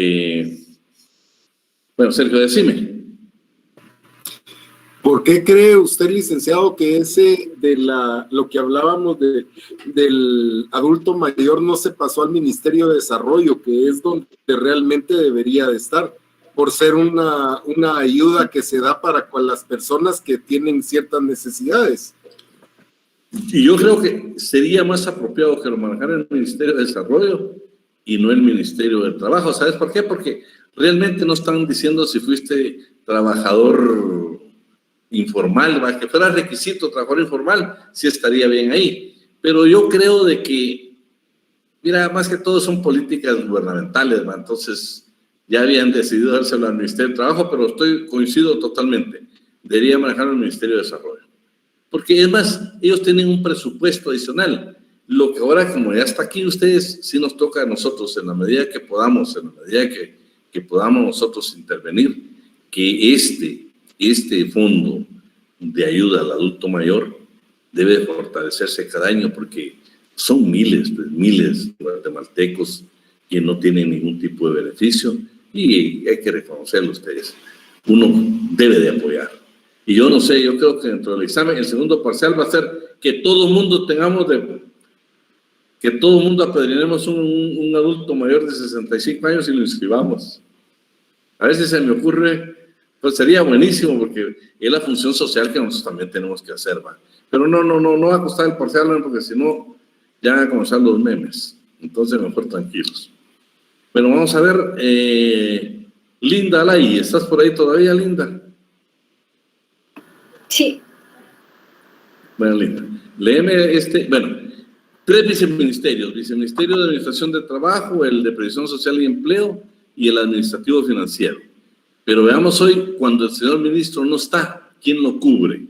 bueno, Sergio, decime. ¿Por qué cree usted, licenciado, que ese de lo que hablábamos del adulto mayor no se pasó al Ministerio de Desarrollo, que es donde realmente debería de estar, por ser una ayuda que se da para las personas que tienen ciertas necesidades? Y yo creo que sería más apropiado que lo manejara el Ministerio de Desarrollo y no el Ministerio de Trabajo. ¿Sabes por qué? Porque realmente no están diciendo si fuiste trabajador informal, que fuera requisito trabajador informal, sí estaría bien ahí. Pero yo creo de que, mira, más que todo son políticas gubernamentales, ¿va? Entonces ya habían decidido dárselo al Ministerio de Trabajo, pero coincido totalmente, debería manejar el Ministerio de Desarrollo. Porque es más, ellos tienen un presupuesto adicional. Lo que ahora, como ya está aquí ustedes, sí nos toca a nosotros, en la medida que podamos, en la medida que podamos nosotros intervenir, que este fondo de ayuda al adulto mayor debe fortalecerse cada año, porque son miles de guatemaltecos que no tienen ningún tipo de beneficio, y hay que reconocerlo ustedes. Uno debe de apoyar. Y yo no sé, yo creo que dentro del examen, el segundo parcial va a ser que todo el mundo apadrinemos un adulto mayor de 65 años y lo inscribamos. A veces se me ocurre, pues sería buenísimo, porque es la función social que nosotros también tenemos que hacer, ¿va? Pero no va a costar el parcial, ¿no? Porque si no, ya van a comenzar los memes. Entonces, mejor tranquilos. Bueno, vamos a ver, Linda Alay, ¿estás por ahí todavía, Linda? Sí. Bueno, Linda, léeme bueno, 3 viceministerios: Viceministerio de Administración de Trabajo, el de Previsión Social y Empleo y el Administrativo Financiero. Pero veamos hoy, cuando el señor ministro no está, ¿quién lo cubre?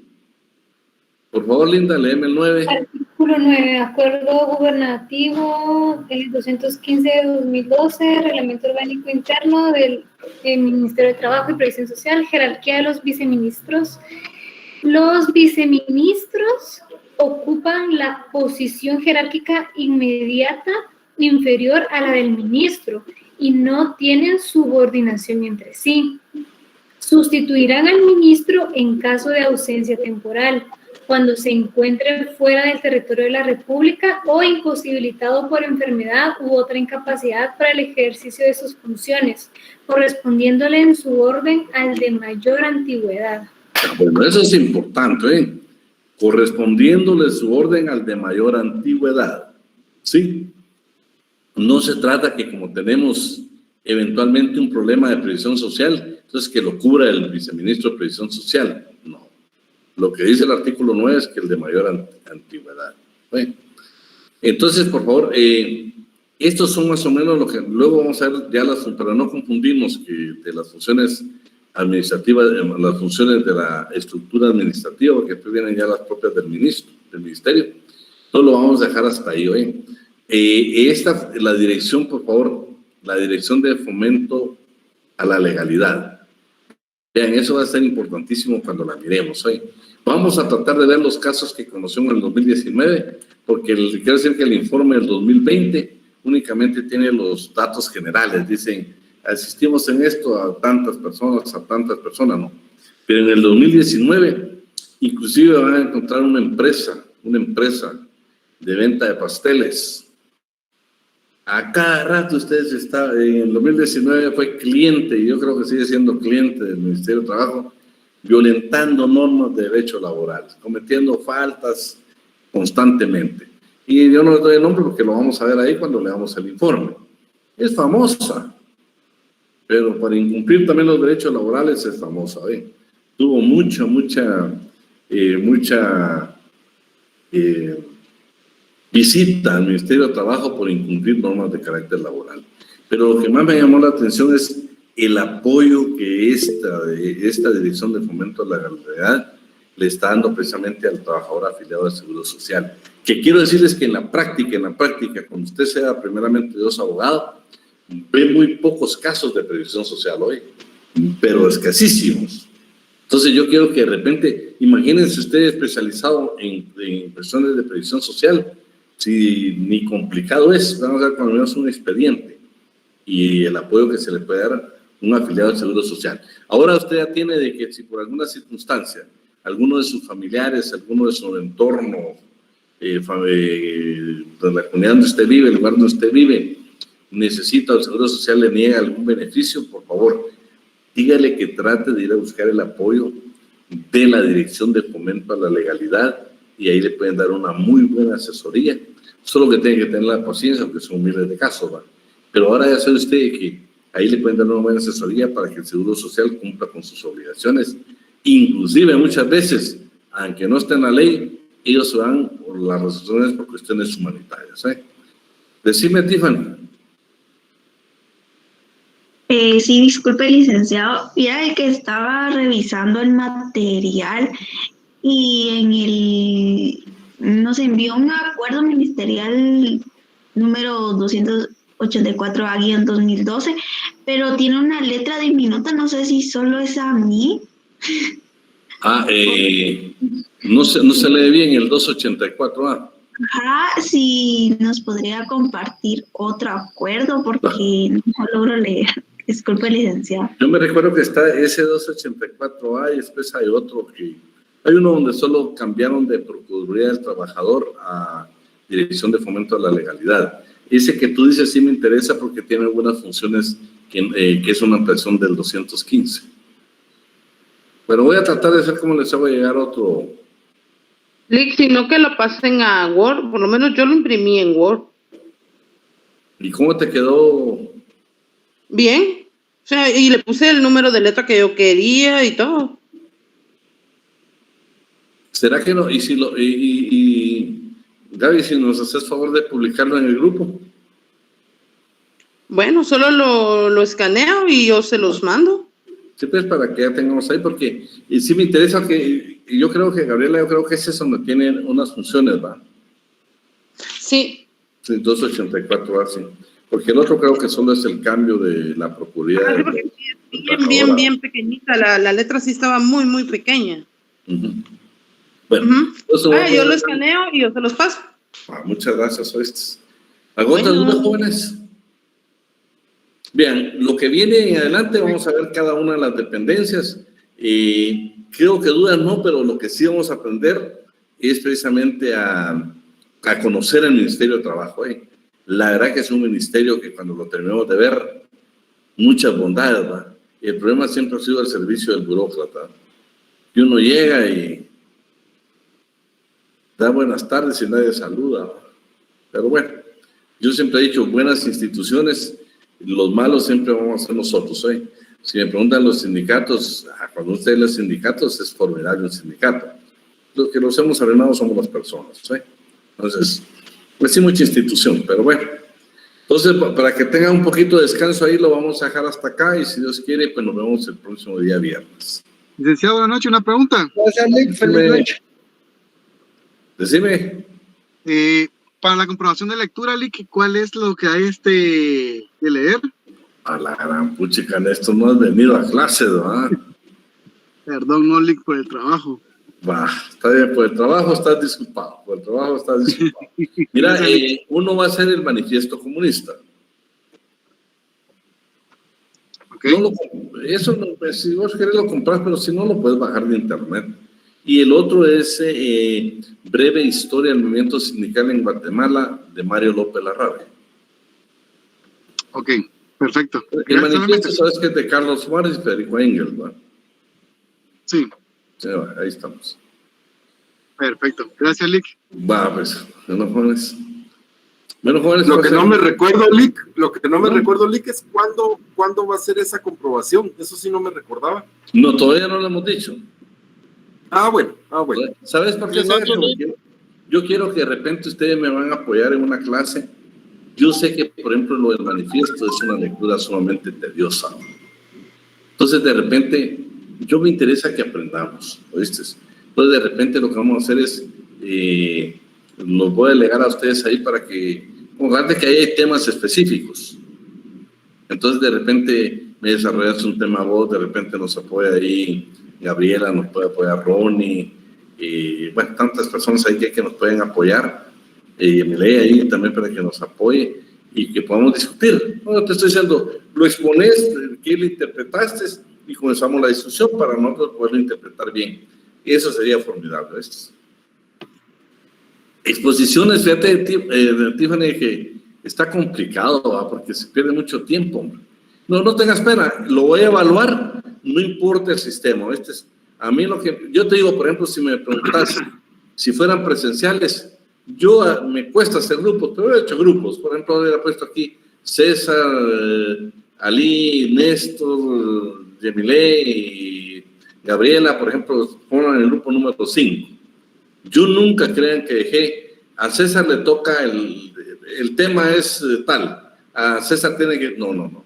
Por favor, Linda, léeme el 9. Artículo 9, Acuerdo Gubernativo 215 de 2012, Reglamento Orgánico Interno del Ministerio de Trabajo y Previsión Social, jerarquía de los viceministros. Los viceministros ocupan la posición jerárquica inmediata inferior a la del ministro y no tienen subordinación entre sí. Sustituirán al ministro en caso de ausencia temporal, cuando se encuentre fuera del territorio de la República o imposibilitado por enfermedad u otra incapacidad para el ejercicio de sus funciones, correspondiéndole en su orden al de mayor antigüedad. Bueno, eso es importante, ¿eh? Correspondiéndole su orden al de mayor antigüedad, ¿sí? No se trata que, como tenemos eventualmente un problema de previsión social, entonces que lo cubra el viceministro de Previsión Social. No. Lo que dice el artículo 9 es que el de mayor antigüedad. Bueno, entonces, por favor, estos son más o menos lo que luego vamos a ver, ya para no confundirnos que de las funciones administrativas, las funciones de la estructura administrativa, porque después vienen ya las propias del ministerio. Entonces lo vamos a dejar hasta ahí hoy. La dirección, por favor, la Dirección de Fomento a la Legalidad. Vean, eso va a ser importantísimo cuando la miremos hoy. Vamos a tratar de ver los casos que conocemos en el 2019, porque quiero decir que el informe del 2020 únicamente tiene los datos generales. Dicen asistimos en esto a tantas personas, ¿no? Pero en el 2019, inclusive van a encontrar una empresa de venta de pasteles. A cada rato ustedes están, en el 2019 fue cliente, y yo creo que sigue siendo cliente del Ministerio de Trabajo, violentando normas de derecho laboral, cometiendo faltas constantemente. Y yo no les doy el nombre porque lo vamos a ver ahí cuando leamos el informe. Es famosa, pero para incumplir también los derechos laborales es famosa. Tuvo mucha visita al Ministerio de Trabajo por incumplir normas de carácter laboral. Pero lo que más me llamó la atención es el apoyo que esta Dirección de Fomento a la Legalidad le está dando precisamente al trabajador afiliado al Seguro Social. Que quiero decirles que en la práctica, cuando usted sea primeramente Dios abogado, ve muy pocos casos de previsión social hoy, pero escasísimos. Entonces yo quiero que de repente, imagínense usted especializado en cuestiones de previsión social, si ni complicado es, vamos a ver cuando menos un expediente y el apoyo que se le puede dar a un afiliado al Seguro Social. Ahora usted ya tiene de que si por alguna circunstancia alguno de sus familiares, alguno de su entorno, de la comunidad donde usted vive, el lugar donde usted vive, necesita el Seguro Social, le niega algún beneficio, por favor, dígale que trate de ir a buscar el apoyo de la Dirección de Fomento a la Legalidad y ahí le pueden dar una muy buena asesoría. Solo que tiene que tener la paciencia, porque son miles de casos, ¿va? Pero ahora ya sabe usted que ahí le pueden dar una buena asesoría para que el Seguro Social cumpla con sus obligaciones. Inclusive muchas veces, aunque no esté en la ley, ellos se dan por las razones por cuestiones humanitarias. Decime, Tiffany. Sí, disculpe, licenciado. Era el que estaba revisando el material y nos envió un acuerdo ministerial número 284A-2012, pero tiene una letra diminuta, no sé si solo es a mí. No se lee bien el 284A. Ajá, si nos podría compartir otro acuerdo porque no logro leer. Disculpe, licenciado. Yo me recuerdo que está ese 284A y después hay otro hay uno donde solo cambiaron de Procuraduría del Trabajador a Dirección de Fomento a la Legalidad. Ese que tú dices sí me interesa porque tiene algunas funciones que es una ampliación del 215. Pero voy a tratar de hacer como les hago llegar otro. Lick, si no que lo pasen a Word, por lo menos yo lo imprimí en Word. ¿Y cómo te quedó? Bien, o sea, y le puse el número de letra que yo quería y todo. ¿Será que no? Y Gaby, si nos haces favor de publicarlo en el grupo. Bueno, solo lo escaneo y yo se los mando. Sí, pues para que ya tengamos ahí, porque sí me interesa que, yo creo que Gabriela, ese es donde tiene unas funciones, ¿va? Sí. Sí, 284, sí. Porque el otro creo que solo es el cambio de la Procuraduría. Bien pequeñita, la letra sí estaba muy pequeña. Bueno, yo lo escaneo y yo se los paso. Muchas gracias, oíste. ¿Alguna duda, jóvenes? Bien, lo que viene en adelante, vamos a ver cada una de las dependencias. Creo que dudas no, pero lo que sí vamos a aprender es precisamente a conocer el Ministerio de Trabajo. La verdad que es un ministerio que cuando lo terminamos de ver, muchas bondades, ¿va? Y el problema siempre ha sido el servicio del burócrata. Y uno llega y da buenas tardes y nadie saluda, ¿va? Pero bueno, yo siempre he dicho, buenas instituciones, los malos siempre vamos a ser nosotros. Si me preguntan los sindicatos, cuando usted ve los sindicatos es formidable un sindicato. Los que los hemos arruinado somos las personas. Entonces, pues sí, mucha institución, pero bueno. Entonces, para que tengan un poquito de descanso ahí, lo vamos a dejar hasta acá y si Dios quiere, pues nos vemos el próximo día viernes. Licenciado, buenas noches, una pregunta. Gracias, Lick, feliz noche. Decime. Para la comprobación de lectura, Lick, ¿cuál es lo que hay de leer? A la gran puchica, esto no has venido a clase, ¿verdad? Perdón, no, Lick, por el trabajo. Va, está bien, por el trabajo estás disculpado, Mira, uno va a hacer el manifiesto comunista. Eso, pues, si vos querés lo comprar, pero si no, lo puedes bajar de internet. Y el otro es Breve Historia del Movimiento Sindical en Guatemala, de Mario López Larrabe. Ok, perfecto. El manifiesto, sabes que es de Carlos Suárez y Federico Engel, ¿no? Sí. Sí, ahí estamos. Perfecto. Gracias, Lick. Va, pues, bueno, jóvenes. Bueno, jóvenes. Lo que no me recuerdo, Lick, es cuándo va a ser esa comprobación. Eso sí no me recordaba. No, todavía no lo hemos dicho. Ah, bueno. ¿Sabes por qué? Yo quiero que de repente ustedes me van a apoyar en una clase. Yo sé que, por ejemplo, lo del manifiesto es una lectura sumamente tediosa. Entonces, de repente, yo me interesa que aprendamos, ¿oíste? Entonces, de repente, lo que vamos a hacer es, los voy a delegar a ustedes ahí para que, como de que ahí hay temas específicos. Entonces, de repente, me desarrollas un tema vos, de repente nos apoya ahí Gabriela, nos puede apoyar Ronnie, bueno, tantas personas ahí que nos pueden apoyar. Emilé ahí también para que nos apoye y que podamos discutir. No te estoy diciendo, lo expones, que lo interpretaste y comenzamos la discusión para nosotros poderlo interpretar bien. Eso sería formidable. Exposiciones, fíjate, Tiffany, que está complicado, ¿va? Porque se pierde mucho tiempo. Hombre. No tengas pena, lo voy a evaluar, no importa el sistema. A mí lo que, yo te digo, por ejemplo, si me preguntas si fueran presenciales, me cuesta hacer grupos, pero he hecho grupos. Por ejemplo, hubiera puesto aquí César, Ali, Néstor, Yemilé y Gabriela, por ejemplo, pongan el grupo número 5. Yo nunca crean que dejé, a César le toca el tema es tal, a César tiene que, no.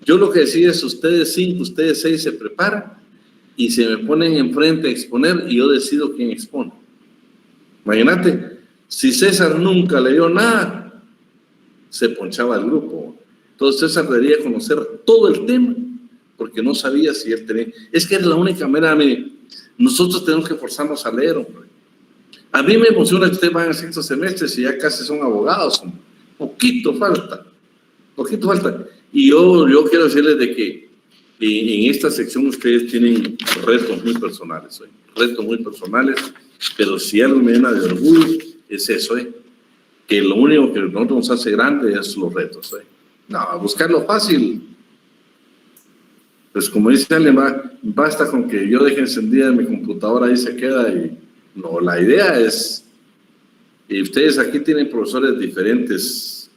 Yo lo que decía es, ustedes 5, ustedes 6 se preparan y se me ponen enfrente a exponer y yo decido quién expone. Imagínate, si César nunca leyó nada, se ponchaba el grupo. Entonces César debería conocer todo el tema, porque no sabía si él tenía... Es que es la única manera, nosotros tenemos que forzarnos a leer, hombre. A mí me emociona que ustedes van al sexto semestre y ya casi son abogados, hombre. Poquito falta. Y yo quiero decirles de que en esta sección ustedes tienen retos muy personales, pero si algo me llena de orgullo es eso, que lo único que nosotros nos hace grande es los retos. No, buscarlo fácil. Pues como dice Alemán, basta con que yo deje encendida mi computadora y se queda. Y no, la idea es, y ustedes aquí tienen profesores diferentes,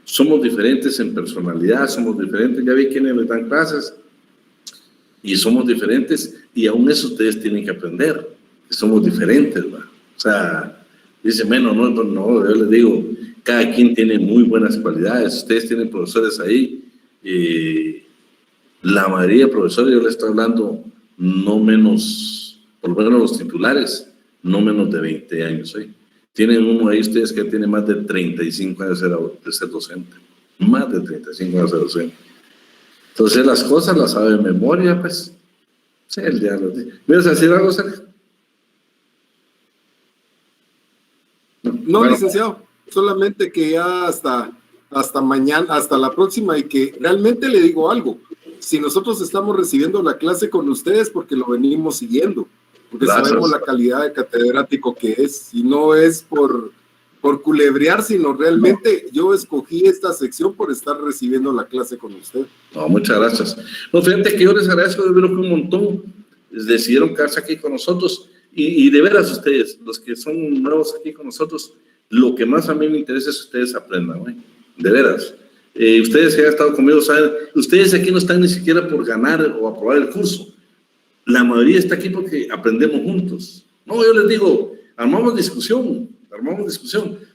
somos diferentes en personalidad, somos diferentes, ya vi quiénes les dan clases, y somos diferentes, y aún eso ustedes tienen que aprender, que somos diferentes, ¿va? O sea, dicen, bueno, no, yo les digo, cada quien tiene muy buenas cualidades, ustedes tienen profesores ahí, la mayoría de profesores, yo les estoy hablando, no menos, por lo menos los titulares, no menos de 20 años, Tienen uno ahí ustedes que tiene más de 35 años de ser docente, más de 35 años de ser docente. Entonces las cosas las sabe de memoria, pues. Sí, él ya lo dice. ¿Me vas a decir algo, Sergio? No, bueno, licenciado, solamente que ya hasta mañana, hasta la próxima, y que realmente le digo algo. Si nosotros estamos recibiendo la clase con ustedes porque lo venimos siguiendo, porque gracias. Sabemos la calidad de catedrático que es, y no es por culebrear, sino realmente yo escogí esta sección por estar recibiendo la clase con usted. No, muchas gracias. No, fíjate que yo les agradezco, de verdad que un montón decidieron quedarse aquí con nosotros, y de veras ustedes, los que son nuevos aquí con nosotros, lo que más a mí me interesa es que ustedes aprendan, de veras. Ustedes que han estado conmigo saben, ustedes aquí no están ni siquiera por ganar o aprobar el curso. La mayoría está aquí porque aprendemos juntos. No, yo les digo, armamos discusión.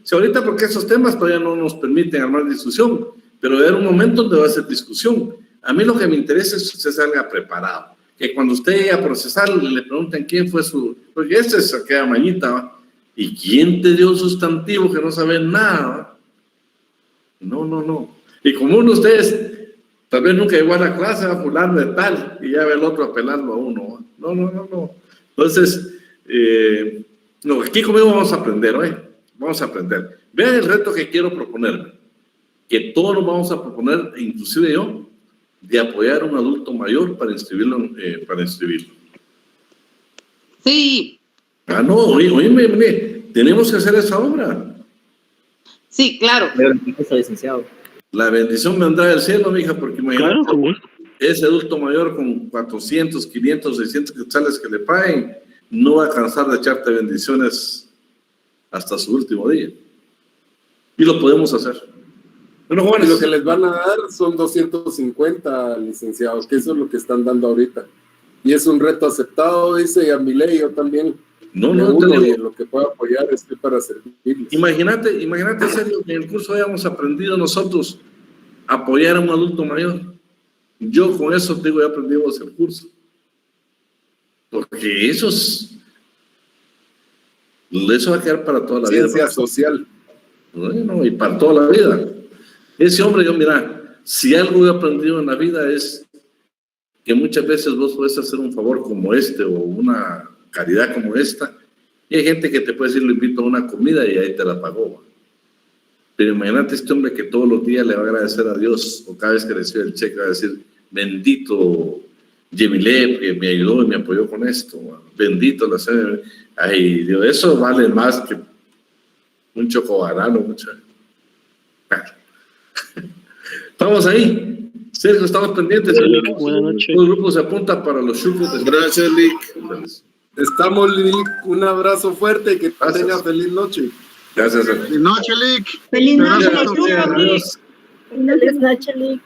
Si ahorita porque esos temas todavía no nos permiten armar discusión, pero va a haber un momento donde va a ser discusión. A mí lo que me interesa es que usted salga preparado, que cuando usted llegue a procesar le pregunten quién fue su... Porque este se queda mañita, ¿va? ¿Y quién te dio un sustantivo que no sabe nada? ¿Va? No. Y como uno de ustedes... Tal vez nunca llegó a la clase, va a fulano de tal, y ya ve el otro apelando a uno. No. Entonces, aquí conmigo vamos a aprender, Vamos a aprender. Vean el reto que quiero proponerme. Que todos nos vamos a proponer, inclusive yo, de apoyar a un adulto mayor para inscribirlo. Sí, Ah, no, oíme, tenemos que hacer esa obra. sí, claro. Licenciado. La bendición vendrá del cielo, mija, porque imagínate, Claro, con gusto. ese adulto mayor con 400, 500, 600 quetzales que le paguen, no va a cansar de echarte bendiciones hasta su último día. Y lo podemos hacer. Bueno, Y jóvenes, lo que les van a dar son 250, licenciados, que eso es lo que están dando ahorita. Y es un reto aceptado, dice Yamile, yo también. no, Me te uno digo, y lo que pueda apoyar estoy para servirles. imagínate, Sergio, que en el curso hayamos aprendido nosotros a apoyar a un adulto mayor. Yo con eso te digo, ya aprendimos el curso. Porque eso va a quedar para toda la vida. Ciencia social. Bueno, y para toda la vida. Ese hombre, yo mira, si algo he aprendido en la vida es que muchas veces vos puedes hacer un favor como este o una caridad como esta, y hay gente que te puede decir, lo invito a una comida y ahí te la pagó. Pero imagínate este hombre que todos los días le va a agradecer a Dios, o cada vez que recibe el cheque va a decir, bendito Yemile, que me ayudó y me apoyó con esto, bendito la señora. Ay, Dios, eso vale más que un chocobanano, mucha. Estamos ahí. Sergio, estamos pendientes. Buenas noches. Todo el grupo se apunta para los chupos. Gracias, Lick. Estamos, Lick. Un abrazo fuerte y que tenga feliz noche. Gracias, Sergio. Feliz noche, Lick. Feliz noche, Gracias. Adiós. Feliz noche, Lick.